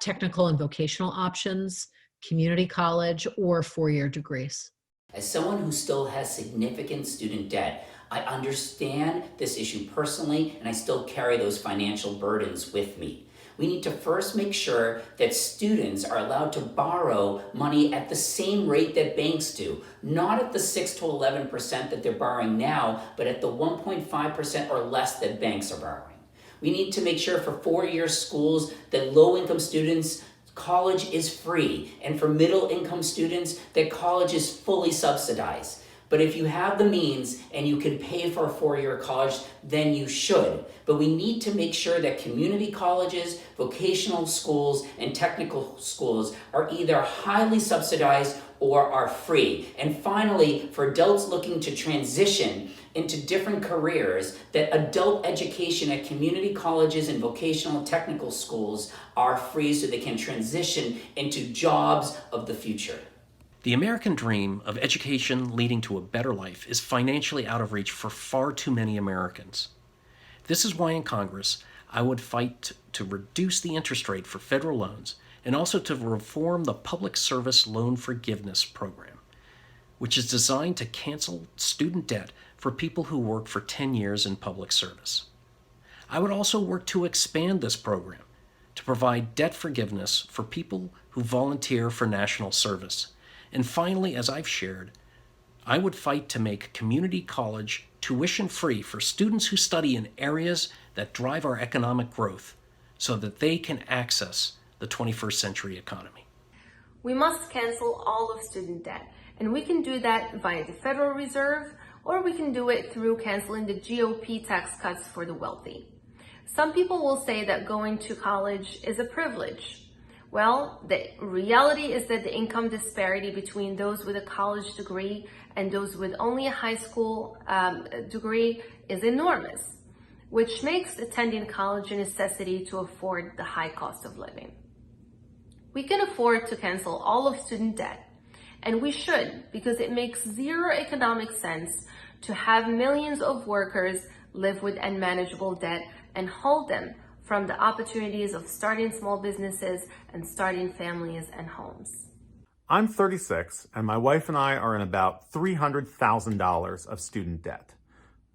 technical and vocational options, community college, or 4-year degrees. As someone who still has significant student debt, I understand this issue personally, and I still carry those financial burdens with me. We need to first make sure that students are allowed to borrow money at the same rate that banks do, not at the 6 to 11% that they're borrowing now, but at the 1.5% or less that banks are borrowing. We need to make sure for 4-year schools that low-income students, college is free, and for middle-income students, that college is fully subsidized. But if you have the means and you can pay for a 4-year college, then you should. But we need to make sure that community colleges, vocational schools, and technical schools are either highly subsidized or are free. And finally, for adults looking to transition into different careers, that adult education at community colleges and vocational and technical schools are free so they can transition into jobs of the future. The American dream of education leading to a better life is financially out of reach for far too many Americans. This is why in Congress, I would fight to reduce the interest rate for federal loans and also to reform the Public Service Loan Forgiveness Program, which is designed to cancel student debt for people who work for 10 years in public service. I would also work to expand this program to provide debt forgiveness for people who volunteer for national service. And finally, as I've shared, I would fight to make community college tuition-free for students who study in areas that drive our economic growth so that they can access the 21st century economy. We must cancel all of student debt, and we can do that via the Federal Reserve, or we can do it through canceling the GOP tax cuts for the wealthy. Some people will say that going to college is a privilege. Well, the reality is that the income disparity between those with a college degree and those with only a high school degree is enormous, which makes attending college a necessity to afford the high cost of living. We can afford to cancel all of student debt, and we should, because it makes zero economic sense to have millions of workers live with unmanageable debt and hold them from the opportunities of starting small businesses and starting families and homes. I'm 36, and my wife and I are in about $300,000 of student debt.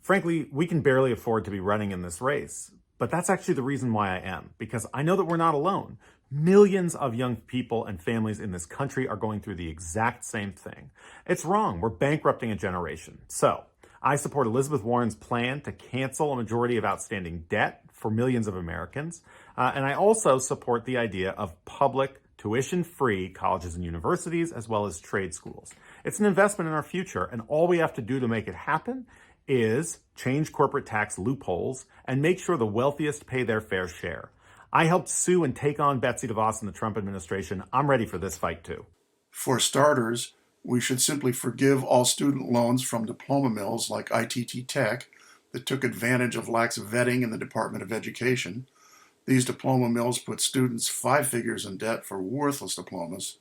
Frankly, we can barely afford to be running in this race, but that's actually the reason why I am, because I know that we're not alone. Millions of young people and families in this country are going through the exact same thing. It's wrong. We're bankrupting a generation. So I support Elizabeth Warren's plan to cancel a majority of outstanding debt for millions of Americans. And I also support the idea of public tuition-free colleges and universities, as well as trade schools. It's an investment in our future, and all we have to do to make it happen is change corporate tax loopholes and make sure the wealthiest pay their fair share. I helped sue and take on Betsy DeVos in the Trump administration. I'm ready for this fight too. For starters, we should simply forgive all student loans from diploma mills like ITT Tech that took advantage of lax vetting in the Department of Education. These diploma mills put students 5 figures in debt for worthless diplomas.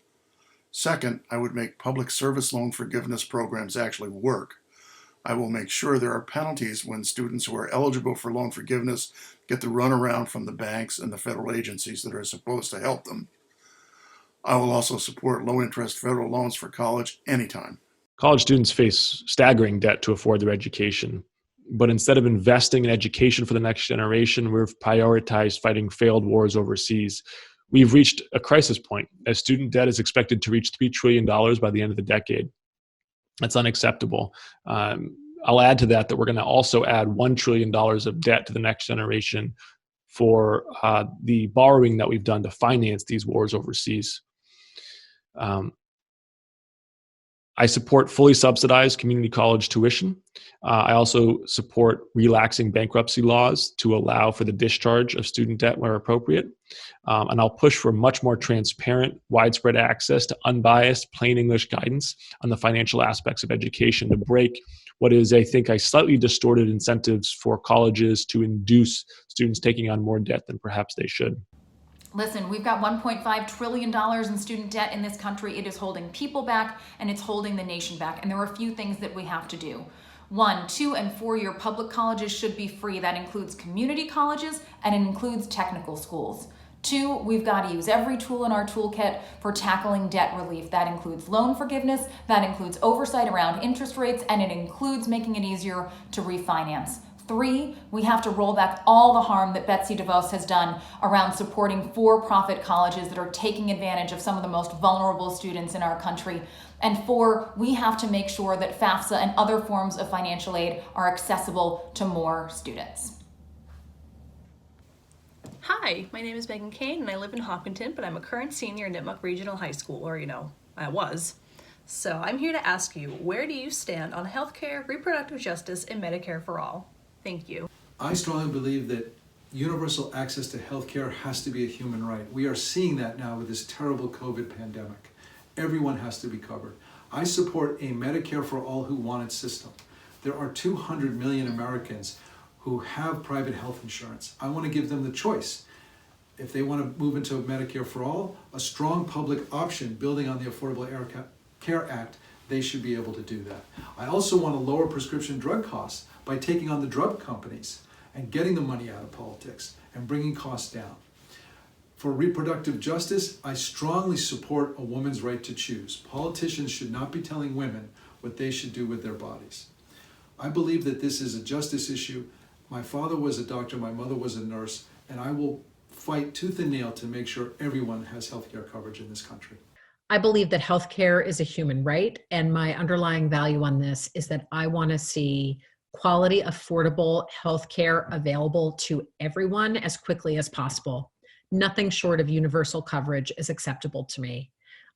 Second, I would make public service loan forgiveness programs actually work. I will make sure there are penalties when students who are eligible for loan forgiveness get the runaround from the banks and the federal agencies that are supposed to help them. I will also support low-interest federal loans for college anytime. College students face staggering debt to afford their education. But instead of investing in education for the next generation, we've prioritized fighting failed wars overseas. We've reached a crisis point as student debt is expected to reach $3 trillion by the end of the decade. That's unacceptable. I'll add to that we're going to also add $1 trillion of debt to the next generation for the borrowing that we've done to finance these wars overseas. I support fully subsidized community college tuition. I also support relaxing bankruptcy laws to allow for the discharge of student debt where appropriate. And I'll push for much more transparent, widespread access to unbiased, plain English guidance on the financial aspects of education to break what is, I think, a slightly distorted incentives for colleges to induce students taking on more debt than perhaps they should. Listen, we've got $1.5 trillion in student debt in this country. It is holding people back and it's holding the nation back. And there are a few things that we have to do. 1, 2, and 4-year public colleges should be free. That includes community colleges and it includes technical schools. 2, we've got to use every tool in our toolkit for tackling debt relief. That includes loan forgiveness, that includes oversight around interest rates, and it includes making it easier to refinance. 3, we have to roll back all the harm that Betsy DeVos has done around supporting for-profit colleges that are taking advantage of some of the most vulnerable students in our country. And 4, we have to make sure that FAFSA and other forms of financial aid are accessible to more students. Hi, my name is Megan Kane and I live in Hopkinton, but I'm a current senior in Nipmuc Regional High School, or I was. So I'm here to ask you, where do you stand on healthcare, reproductive justice, and Medicare for all? Thank you. I strongly believe that universal access to healthcare has to be a human right. We are seeing that now with this terrible COVID pandemic. Everyone has to be covered. I support a Medicare for all who want it system. There are 200 million Americans who have private health insurance. I want to give them the choice. If they want to move into Medicare for all, a strong public option building on the Affordable Care Act, they should be able to do that. I also want to lower prescription drug costs by taking on the drug companies and getting the money out of politics and bringing costs down. For reproductive justice, I strongly support a woman's right to choose. Politicians should not be telling women what they should do with their bodies. I believe that this is a justice issue. My father was a doctor, my mother was a nurse, and I will fight tooth and nail to make sure everyone has healthcare coverage in this country. I believe that healthcare is a human right, and my underlying value on this is that I want to see quality, affordable healthcare available to everyone as quickly as possible. Nothing short of universal coverage is acceptable to me.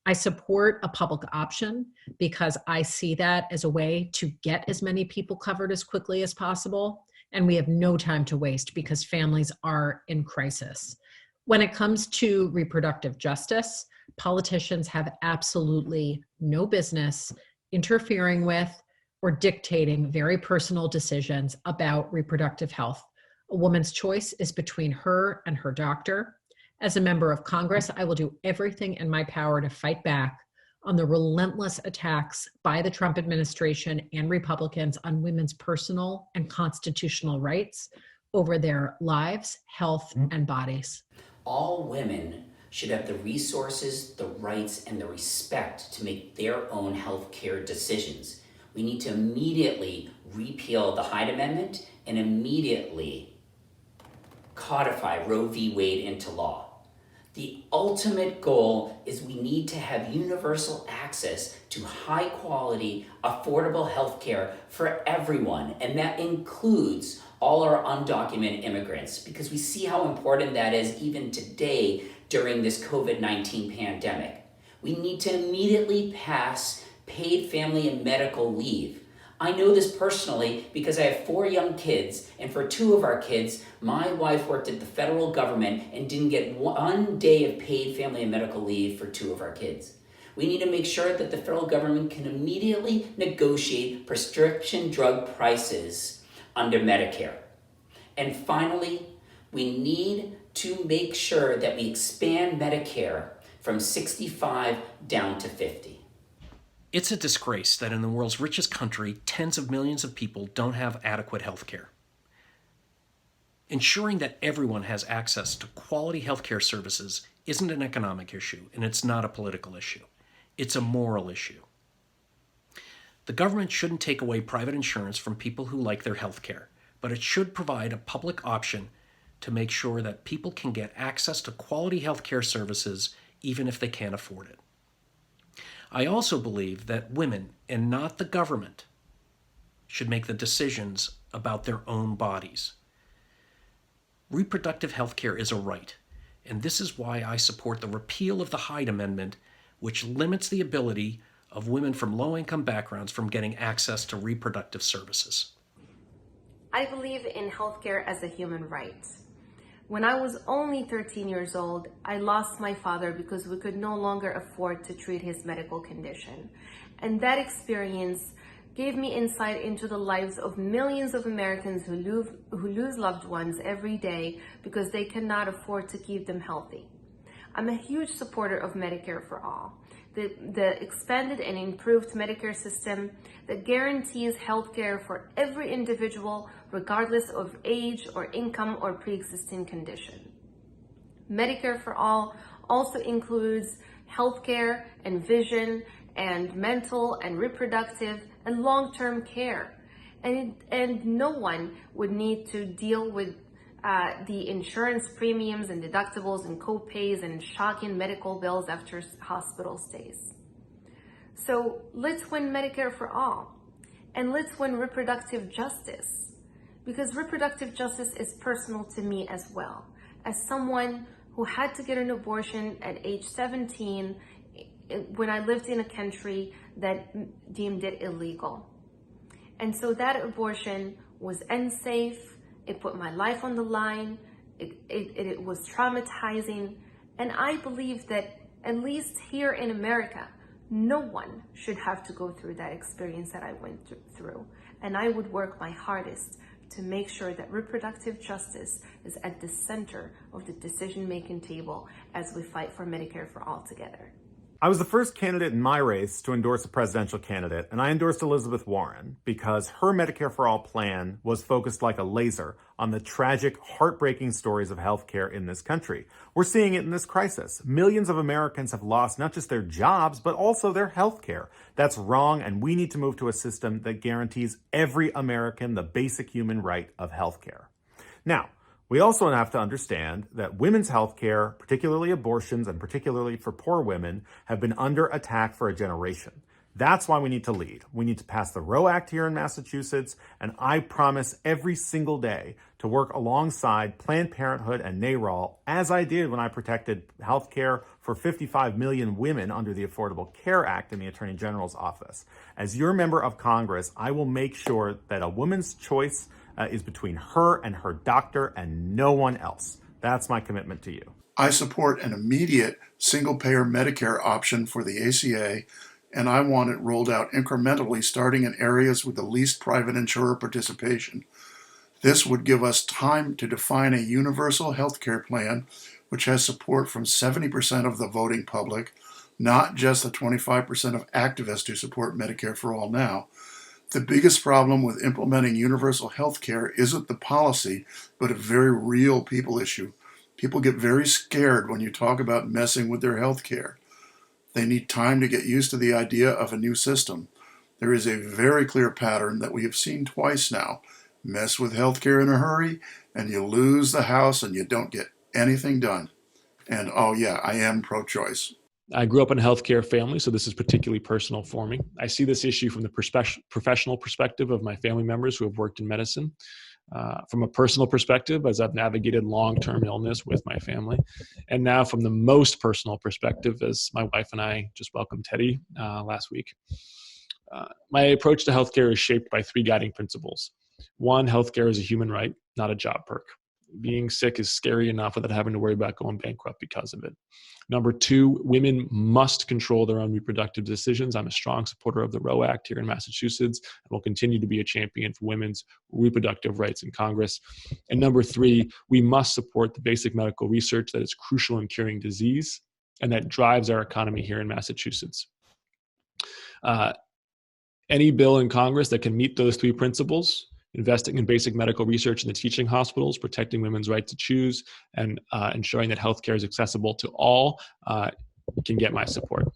I support a public option because I see that as a way to get as many people covered as quickly as possible. And we have no time to waste because families are in crisis. When it comes to reproductive justice, politicians have absolutely no business interfering with or dictating very personal decisions about reproductive health. A woman's choice is between her and her doctor. As a member of Congress, I will do everything in my power to fight back on the relentless attacks by the Trump administration and Republicans on women's personal and constitutional rights over their lives, health, and bodies. All women should have the resources, the rights, and the respect to make their own health care decisions. We need to immediately repeal the Hyde Amendment and immediately codify Roe v. Wade into law. The ultimate goal is we need to have universal access to high quality, affordable health care for everyone, and that includes all our undocumented immigrants, because we see how important that is even today during this COVID-19 pandemic. We need to immediately pass paid family and medical leave. I know this personally because I have 4 young kids, and for 2 of our kids, my wife worked at the federal government and didn't get 1 day of paid family and medical leave for 2 of our kids. We need to make sure that the federal government can immediately negotiate prescription drug prices under Medicare. And finally, we need to make sure that we expand Medicare from 65 down to 50. It's a disgrace that in the world's richest country, tens of millions of people don't have adequate health care. Ensuring that everyone has access to quality healthcare services isn't an economic issue, and it's not a political issue. It's a moral issue. The government shouldn't take away private insurance from people who like their health care, but it should provide a public option to make sure that people can get access to quality healthcare services even if they can't afford it. I also believe that women, and not the government, should make the decisions about their own bodies. Reproductive health care is a right, and this is why I support the repeal of the Hyde Amendment, which limits the ability of women from low-income backgrounds from getting access to reproductive services? I believe in healthcare as a human right. When I was only 13 years old, I lost my father because we could no longer afford to treat his medical condition. And that experience gave me insight into the lives of millions of Americans who lose loved ones every day because they cannot afford to keep them healthy. I'm a huge supporter of Medicare for all, the expanded and improved Medicare system that guarantees health care for every individual, regardless of age or income or pre-existing condition. Medicare for all also includes health care and vision and mental and reproductive and long-term care. And no one would need to deal with the insurance premiums and deductibles and co-pays and shocking medical bills after hospital stays. So let's win Medicare for all, and let's win reproductive justice, because reproductive justice is personal to me as well, as someone who had to get an abortion at age 17 when I lived in a country that deemed it illegal. And so that abortion was unsafe. It put my life on the line. It was traumatizing. And I believe that, at least here in America, no one should have to go through that experience that I went through. And I would work my hardest to make sure that reproductive justice is at the center of the decision-making table as we fight for Medicare for all together. I was the first candidate in my race to endorse a presidential candidate, and I endorsed Elizabeth Warren because her Medicare for All plan was focused like a laser on the tragic, heartbreaking stories of healthcare in this country. We're seeing it in this crisis. Millions of Americans have lost not just their jobs, but also their healthcare. That's wrong, and we need to move to a system that guarantees every American the basic human right of healthcare. Now, we also have to understand that women's health care, particularly abortions and particularly for poor women, have been under attack for a generation. That's why we need to lead. We need to pass the Roe Act here in Massachusetts, and I promise every single day to work alongside Planned Parenthood and NARAL, as I did when I protected health care for 55 million women under the Affordable Care Act in the Attorney General's office. As your member of Congress, I will make sure that a woman's choice is between her and her doctor and no one else. That's my commitment to you. I support an immediate single-payer Medicare option for the ACA, and I want it rolled out incrementally starting in areas with the least private insurer participation. This would give us time to define a universal health care plan which has support from 70% of the voting public, not just the 25% of activists who support Medicare for all now. The biggest problem with implementing universal health care isn't the policy, but a very real people issue. People get very scared when you talk about messing with their health care. They need time to get used to the idea of a new system. There is a very clear pattern that we have seen twice now. Mess with health care in a hurry, and you lose the House and you don't get anything done. And oh yeah, I am pro-choice. I grew up in a healthcare family, so this is particularly personal for me. I see this issue from the professional perspective of my family members who have worked in medicine. From a personal perspective, as I've navigated long-term illness with my family. And now from the most personal perspective, as my wife and I just welcomed Teddy last week. My approach to healthcare is shaped by three guiding principles. One, healthcare is a human right, not a job perk. Being sick is scary enough without having to worry about going bankrupt because of it. Number two, women must control their own reproductive decisions. I'm a strong supporter of the Roe Act here in Massachusetts and will continue to be a champion for women's reproductive rights in Congress. And number three, we must support the basic medical research that is crucial in curing disease and that drives our economy here in Massachusetts. Any bill in Congress that can meet those three principles, investing in basic medical research in the teaching hospitals, protecting women's right to choose, and ensuring that healthcare is accessible to all, can get my support.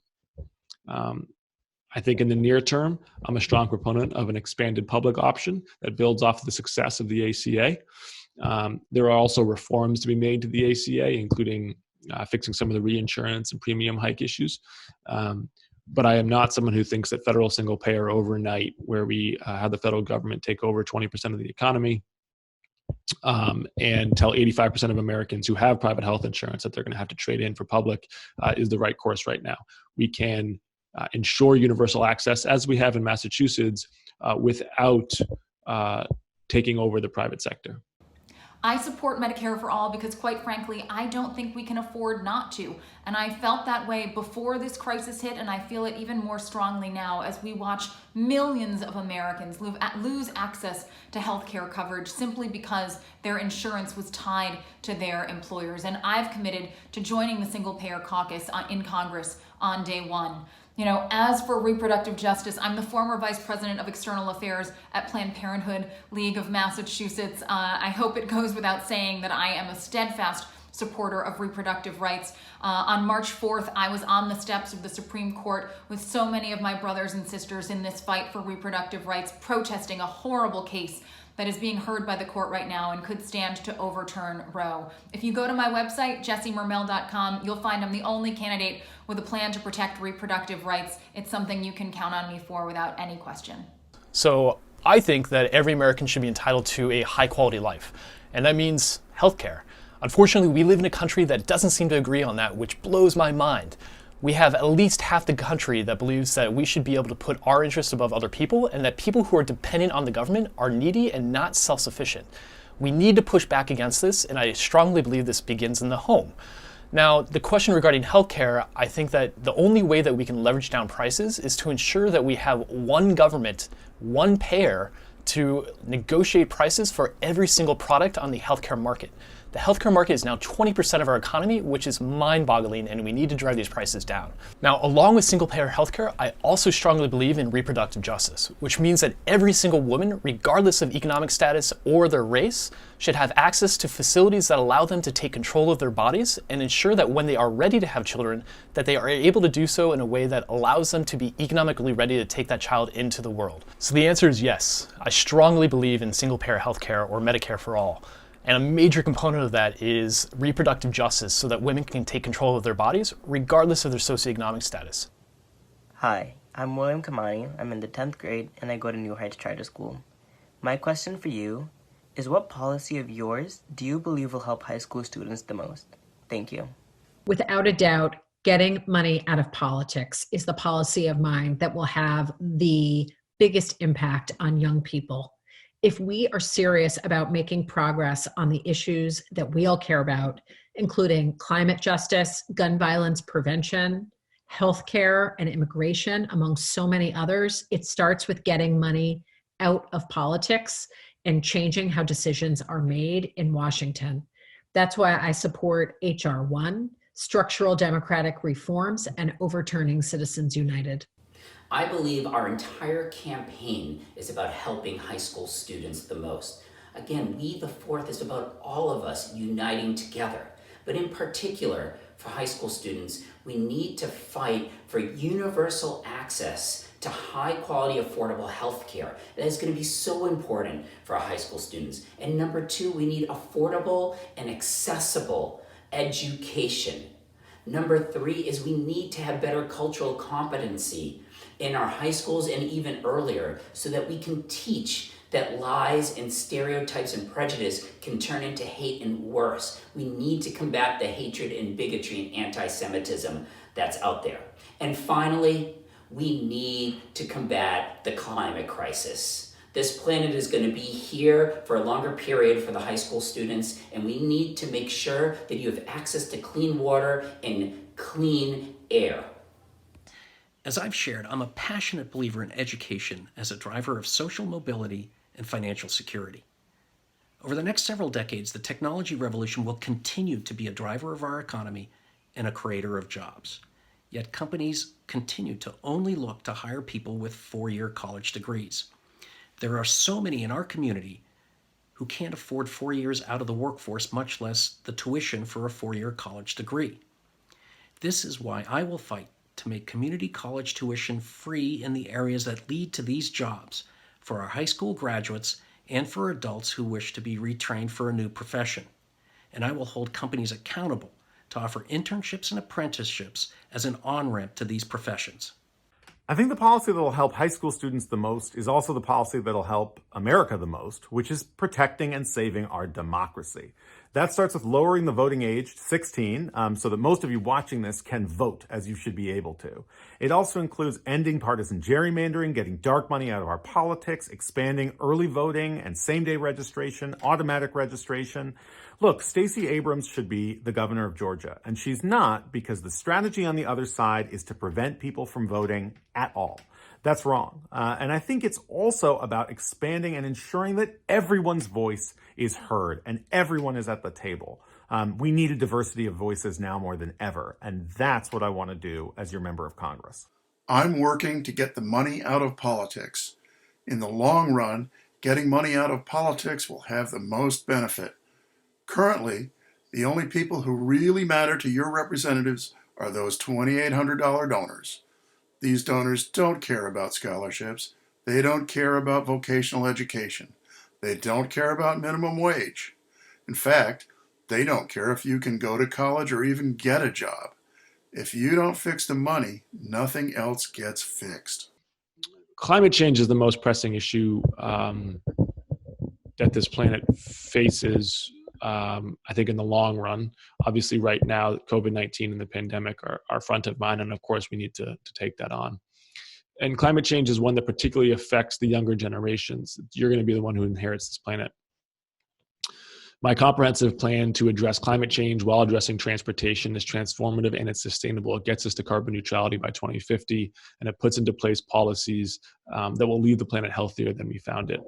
I think in the near term, I'm a strong proponent of an expanded public option that builds off the success of the ACA. There are also reforms to be made to the ACA, including fixing some of the reinsurance and premium hike issues. But I am not someone who thinks that federal single payer overnight, where we have the federal government take over 20% of the economy and tell 85% of Americans who have private health insurance that they're going to have to trade in for public, is the right course right now. We can ensure universal access, as we have in Massachusetts, without taking over the private sector. I support Medicare for all because, quite frankly, I don't think we can afford not to. And I felt that way before this crisis hit, and I feel it even more strongly now as we watch millions of Americans lose access to health care coverage simply because their insurance was tied to their employers. And I've committed to joining the Single Payer Caucus in Congress on day one. You know, as for reproductive justice, I'm the former vice president of external affairs at Planned Parenthood League of Massachusetts. I hope it goes without saying that I am a steadfast supporter of reproductive rights. On March 4th, I was on the steps of the Supreme Court with so many of my brothers and sisters in this fight for reproductive rights, protesting a horrible case that is being heard by the court right now and could stand to overturn Roe. If you go to my website, jessiemermel.com, you'll find I'm the only candidate with a plan to protect reproductive rights. It's something you can count on me for without any question. So I think that every American should be entitled to a high quality life, and that means healthcare. Unfortunately, we live in a country that doesn't seem to agree on that, which blows my mind. We have at least half the country that believes that we should be able to put our interests above other people, and that people who are dependent on the government are needy and not self-sufficient. We need to push back against this, and I strongly believe this begins in the home. Now, the question regarding healthcare, I think that the only way that we can leverage down prices is to ensure that we have one government, one payer, to negotiate prices for every single product on the healthcare market. The healthcare market is now 20% of our economy, which is mind-boggling, and we need to drive these prices down. Now, along with single-payer healthcare, I also strongly believe in reproductive justice, which means that every single woman, regardless of economic status or their race, should have access to facilities that allow them to take control of their bodies and ensure that when they are ready to have children, that they are able to do so in a way that allows them to be economically ready to take that child into the world. So the answer is yes. I strongly believe in single-payer healthcare, or Medicare for all. And a major component of that is reproductive justice so that women can take control of their bodies regardless of their socioeconomic status. Hi, I'm William Kamani. I'm in the 10th grade and I go to New Heights Charter School. My question for you is, what policy of yours do you believe will help high school students the most? Thank you. Without a doubt, getting money out of politics is the policy of mine that will have the biggest impact on young people. If we are serious about making progress on the issues that we all care about, including climate justice, gun violence prevention, healthcare, and immigration, among so many others, it starts with getting money out of politics and changing how decisions are made in Washington. That's why I support H.R. 1, structural democratic reforms, and overturning Citizens United. I believe our entire campaign is about helping high school students the most. Again, We the Fourth is about all of us uniting together. But in particular, for high school students, we need to fight for universal access to high quality, affordable health care. That is going to be so important for our high school students. And number two, we need affordable and accessible education. Number three is we need to have better cultural competency in our high schools and even earlier, so that we can teach that lies and stereotypes and prejudice can turn into hate and worse. We need to combat the hatred and bigotry and anti-Semitism that's out there. And finally, we need to combat the climate crisis. This planet is going to be here for a longer period for the high school students, and we need to make sure that you have access to clean water and clean air. As I've shared, I'm a passionate believer in education as a driver of social mobility and financial security. Over the next several decades, the technology revolution will continue to be a driver of our economy and a creator of jobs. Yet companies continue to only look to hire people with four-year college degrees. There are so many in our community who can't afford 4 years out of the workforce, much less the tuition for a four-year college degree. This is why I will fight to make community college tuition free in the areas that lead to these jobs for our high school graduates and for adults who wish to be retrained for a new profession. And I will hold companies accountable to offer internships and apprenticeships as an on-ramp to these professions. I think the policy that will help high school students the most is also the policy that will help America the most, which is protecting and saving our democracy. That starts with lowering the voting age to 16 so that most of you watching this can vote as you should be able to. It also includes ending partisan gerrymandering, getting dark money out of our politics, expanding early voting and same-day registration, automatic registration. Look, Stacey Abrams should be the governor of Georgia, and she's not because the strategy on the other side is to prevent people from voting at all. That's wrong. And I think it's also about expanding and ensuring that everyone's voice is heard and everyone is at the table. We need a diversity of voices now more than ever, and that's what I want to do as your member of Congress. I'm working to get the money out of politics. In the long run, getting money out of politics will have the most benefit. Currently, the only people who really matter to your representatives are those $2,800 donors. These donors don't care about scholarships. They don't care about vocational education. They don't care about minimum wage. In fact, they don't care if you can go to college or even get a job. If you don't fix the money, nothing else gets fixed. Climate change is the most pressing issue that this planet faces, I think, in the long run. Obviously, right now, COVID-19 and the pandemic are front of mind, and of course, we need to take that on. And climate change is one that particularly affects the younger generations. You're going to be the one who inherits this planet. My comprehensive plan to address climate change while addressing transportation is transformative and it's sustainable. It gets us to carbon neutrality by 2050, and it puts into place policies that will leave the planet healthier than we found it.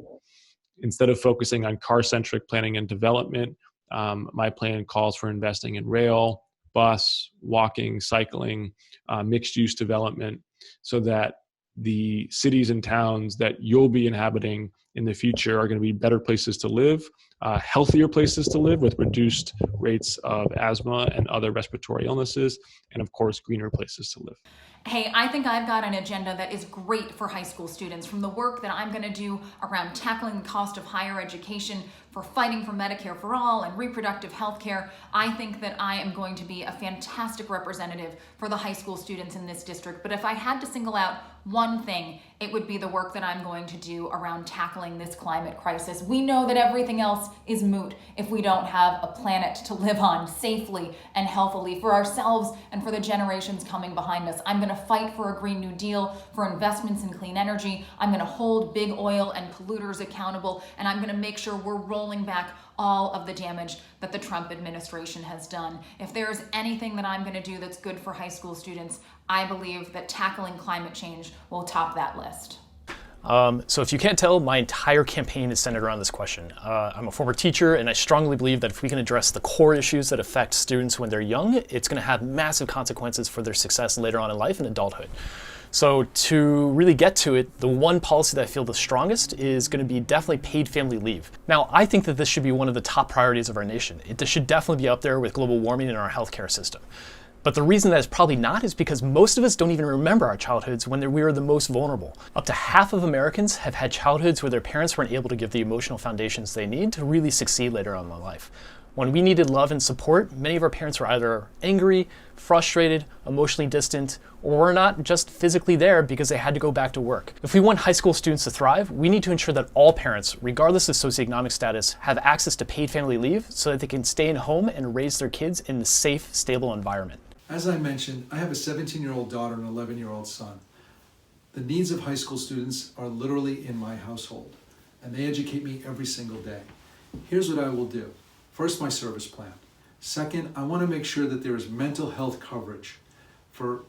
Instead of focusing on car-centric planning and development, my plan calls for investing in rail, bus, walking, cycling, mixed-use development, so that the cities and towns that you'll be inhabiting in the future are going to be better places to live, healthier places to live with reduced rates of asthma and other respiratory illnesses, and of course, greener places to live. Hey, I think I've got an agenda that is great for high school students, from the work that I'm going to do around tackling the cost of higher education, for fighting for Medicare for all and reproductive health care. I think that I am going to be a fantastic representative for the high school students in this district. But if I had to single out one thing, it would be the work that I'm going to do around tackling this climate crisis. We know that everything else is moot if we don't have a planet to live on safely and healthily for ourselves and for the generations coming behind us. I'm going to fight for a Green New Deal, for investments in clean energy. I'm going to hold big oil and polluters accountable, and I'm going to make sure we're rolling back all of the damage that the Trump administration has done. If there's anything that I'm going to do that's good for high school students, I believe that tackling climate change will top that list. So if you can't tell, my entire campaign is centered around this question. I'm a former teacher, and I strongly believe that if we can address the core issues that affect students when they're young, it's going to have massive consequences for their success later on in life and adulthood. So to really get to it, the one policy that I feel the strongest is going to be definitely paid family leave. Now, I think that this should be one of the top priorities of our nation. This should definitely be up there with global warming in our healthcare system. But the reason that it's probably not is because most of us don't even remember our childhoods when we were the most vulnerable. Up to half of Americans have had childhoods where their parents weren't able to give the emotional foundations they need to really succeed later on in life. When we needed love and support, many of our parents were either angry, frustrated, emotionally distant, or were not just physically there because they had to go back to work. If we want high school students to thrive, we need to ensure that all parents, regardless of socioeconomic status, have access to paid family leave so that they can stay at home and raise their kids in a safe, stable environment. As I mentioned, I have a 17-year-old daughter and an 11-year-old son. The needs of high school students are literally in my household, and they educate me every single day. Here's what I will do. First, my service plan. Second, I want to make sure that there is mental health coverage for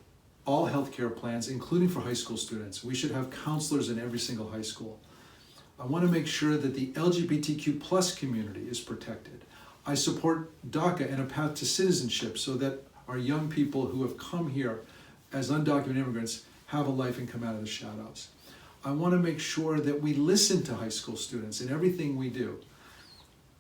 all healthcare plans, including for high school students. We should have counselors in every single high school. I want to make sure that the LGBTQ+ community is protected. I support DACA and a path to citizenship so that our young people who have come here as undocumented immigrants have a life and come out of the shadows. I want to make sure that we listen to high school students in everything we do.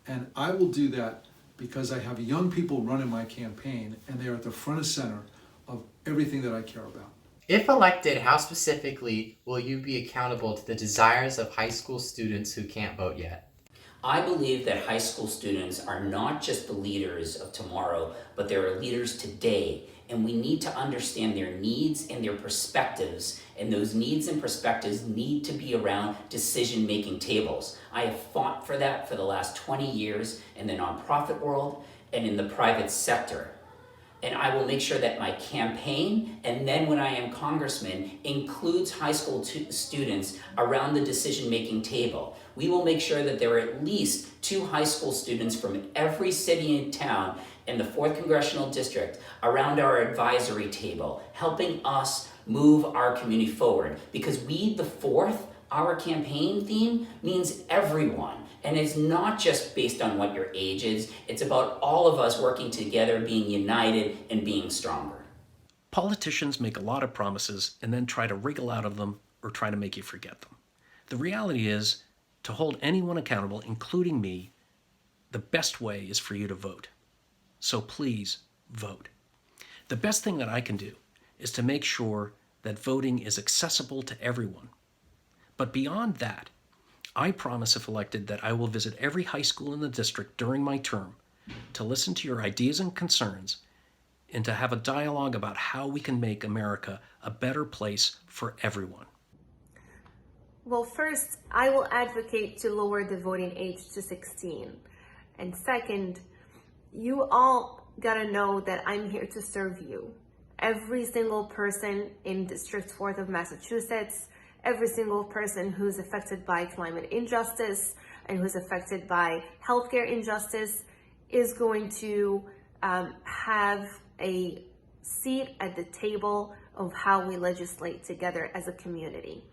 And I will do that because I have young people running my campaign, and they are at the front and center of everything that I care about. If elected, how specifically will you be accountable to the desires of high school students who can't vote yet? I believe that high school students are not just the leaders of tomorrow, but they are leaders today, And we need to understand their needs and their perspectives. And those needs and perspectives need to be around decision-making tables. I have fought for that for the last 20 years in the nonprofit world and in the private sector. And I will make sure that my campaign, and then when I am congressman, includes high school students around the decision-making table. We will make sure that there are at least 2 high school students from every city and town in the 4th Congressional District around our advisory table, helping us move our community forward. Because we, the 4th, our campaign theme means everyone. And it's not just based on what your age is, it's about all of us working together, being united, and being stronger. Politicians make a lot of promises and then try to wriggle out of them or try to make you forget them. The reality is, to hold anyone accountable, including me, the best way is for you to vote. So please, vote. The best thing that I can do is to make sure that voting is accessible to everyone. But beyond that, I promise, if elected, that I will visit every high school in the district during my term to listen to your ideas and concerns and to have a dialogue about how we can make America a better place for everyone. Well, first, I will advocate to lower the voting age to 16. And second, you all gotta know that I'm here to serve you. Every single person in District 4 of Massachusetts, every single person who's affected by climate injustice and who's affected by healthcare injustice is going to have a seat at the table of how we legislate together as a community.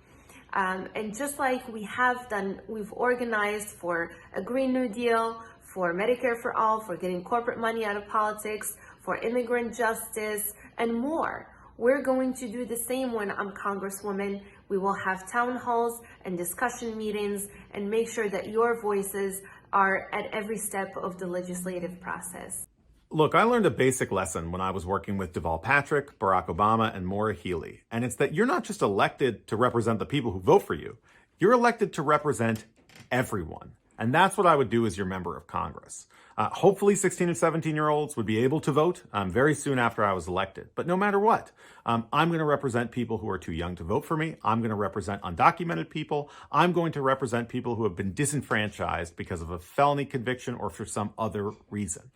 And just like we have done, we've organized for a Green New Deal, for Medicare for all, for getting corporate money out of politics, for immigrant justice, and more. We're going to do the same when I'm Congresswoman. We will have town halls and discussion meetings and make sure that your voices are at every step of the legislative process. Look, I learned a basic lesson when I was working with Deval Patrick, Barack Obama, and Maura Healey. And it's that you're not just elected to represent the people who vote for you. You're elected to represent everyone. And that's what I would do as your member of Congress. Hopefully 16 and 17-year-olds would be able to vote very soon after I was elected. But no matter what, I'm going to represent people who are too young to vote for me. I'm going to represent undocumented people. I'm going to represent people who have been disenfranchised because of a felony conviction or for some other reason.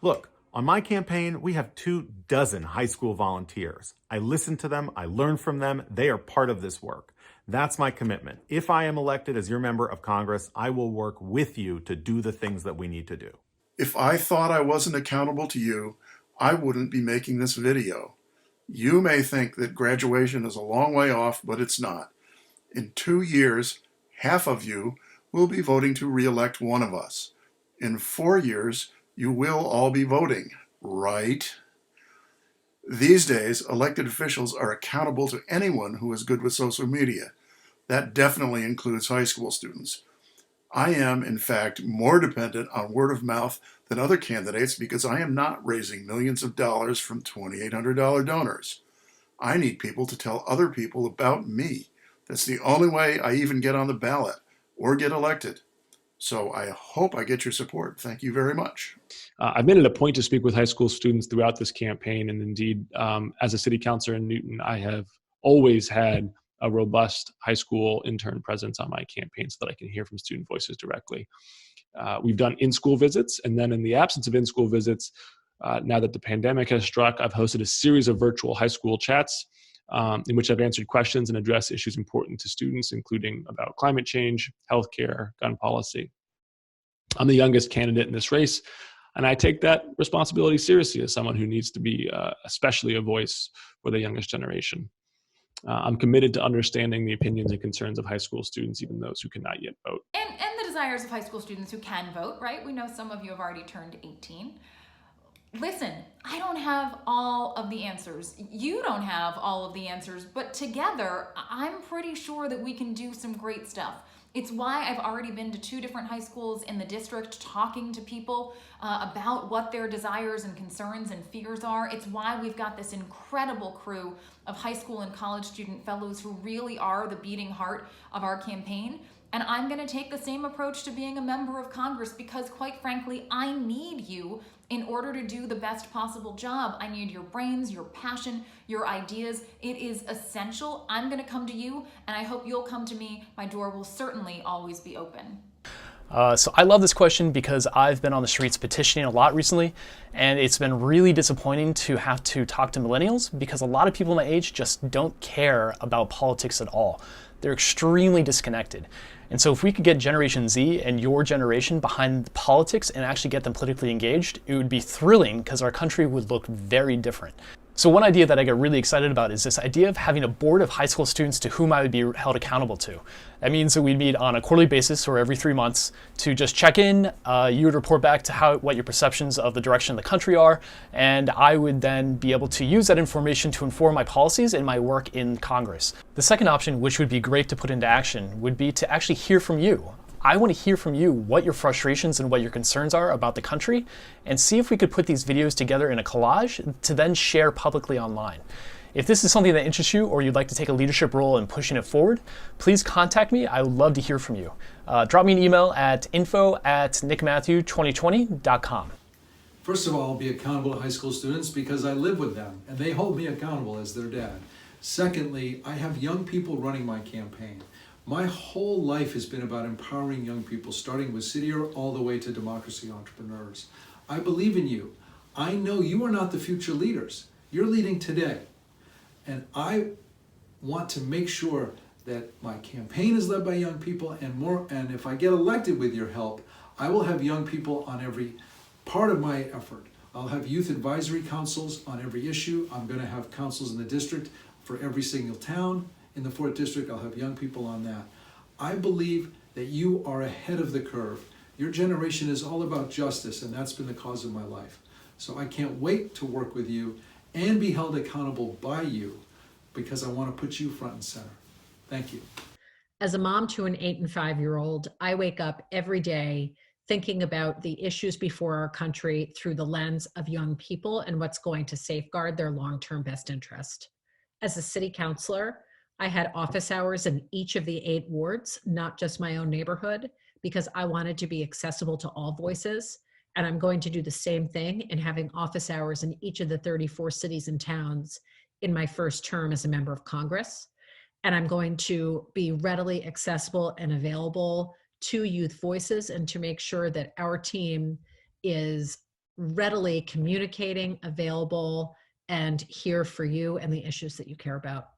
Look, on my campaign, we have 24 high school volunteers. I listen to them. I learn from them. They are part of this work. That's my commitment. If I am elected as your member of Congress, I will work with you to do the things that we need to do. If I thought I wasn't accountable to you, I wouldn't be making this video. You may think that graduation is a long way off, but it's not. In 2 years, half of you will be voting to re-elect one of us. In 4 years, you will all be voting, right? These days, elected officials are accountable to anyone who is good with social media. That definitely includes high school students. I am, in fact, more dependent on word of mouth than other candidates because I am not raising millions of dollars from $2,800 donors. I need people to tell other people about me. That's the only way I even get on the ballot or get elected. So I hope I get your support. Thank you very much. I've made it a point to speak with high school students throughout this campaign. And indeed, as a city councilor in Newton, I have always had a robust high school intern presence on my campaign so that I can hear from student voices directly. We've done in-school visits, and then in the absence of in-school visits, now that the pandemic has struck, I've hosted a series of virtual high school chats in which I've answered questions and addressed issues important to students, including about climate change, healthcare, gun policy. I'm the youngest candidate in this race, and I take that responsibility seriously as someone who needs to be especially a voice for the youngest generation. I'm committed to understanding the opinions and concerns of high school students, even those who cannot yet vote. And the desires of high school students who can vote, right? We know some of you have already turned 18. Listen, I don't have all of the answers. You don't have all of the answers, but together, I'm pretty sure that we can do some great stuff. It's why I've already been to 2 different high schools in the district talking to people about what their desires and concerns and fears are. It's why we've got this incredible crew of high school and college student fellows who really are the beating heart of our campaign. And I'm going to take the same approach to being a member of Congress because, quite frankly, I need you in order to do the best possible job. I need your brains, your passion, your ideas. It is essential. I'm going to come to you, and I hope you'll come to me. My door will certainly always be open. So I love this question because I've been on the streets petitioning a lot recently, and it's been really disappointing to have to talk to millennials because a lot of people my age just don't care about politics at all. They're extremely disconnected. And so if we could get Generation Z and your generation behind politics and actually get them politically engaged, it would be thrilling because our country would look very different. So one idea that I get really excited about is this idea of having a board of high school students to whom I would be held accountable to. That means that we'd meet on a quarterly basis or every 3 months to just check in. You would report back to what your perceptions of the direction of the country are, and I would then be able to use that information to inform my policies and my work in Congress. The second option, which would be great to put into action, would be to actually hear from you. I want to hear from you what your frustrations and what your concerns are about the country, and see if we could put these videos together in a collage to then share publicly online. If this is something that interests you or you'd like to take a leadership role in pushing it forward, please contact me. I would love to hear from you. Drop me an email at info@nickmatthew2020.com. First of all, I'll be accountable to high school students because I live with them and they hold me accountable as their dad. Secondly, I have young people running my campaign. My whole life has been about empowering young people, starting with City all the way to democracy entrepreneurs. I believe in you. I know you are not the future leaders. You're leading today. And I want to make sure that my campaign is led by young people and if I get elected with your help, I will have young people on every part of my effort. I'll have youth advisory councils on every issue. I'm going to have councils in the district for every single town. In the 4th District, I'll have young people on that. I believe that you are ahead of the curve. Your generation is all about justice, and that's been the cause of my life. So I can't wait to work with you and be held accountable by you because I want to put you front and center. Thank you. As a mom to an 8 and 5-year-old, I wake up every day thinking about the issues before our country through the lens of young people and what's going to safeguard their long-term best interest. As a city councilor, I had office hours in each of the 8 wards, not just my own neighborhood, because I wanted to be accessible to all voices. And I'm going to do the same thing in having office hours in each of the 34 cities and towns in my first term as a member of Congress. And I'm going to be readily accessible and available to youth voices and to make sure that our team is readily communicating, available, and here for you and the issues that you care about.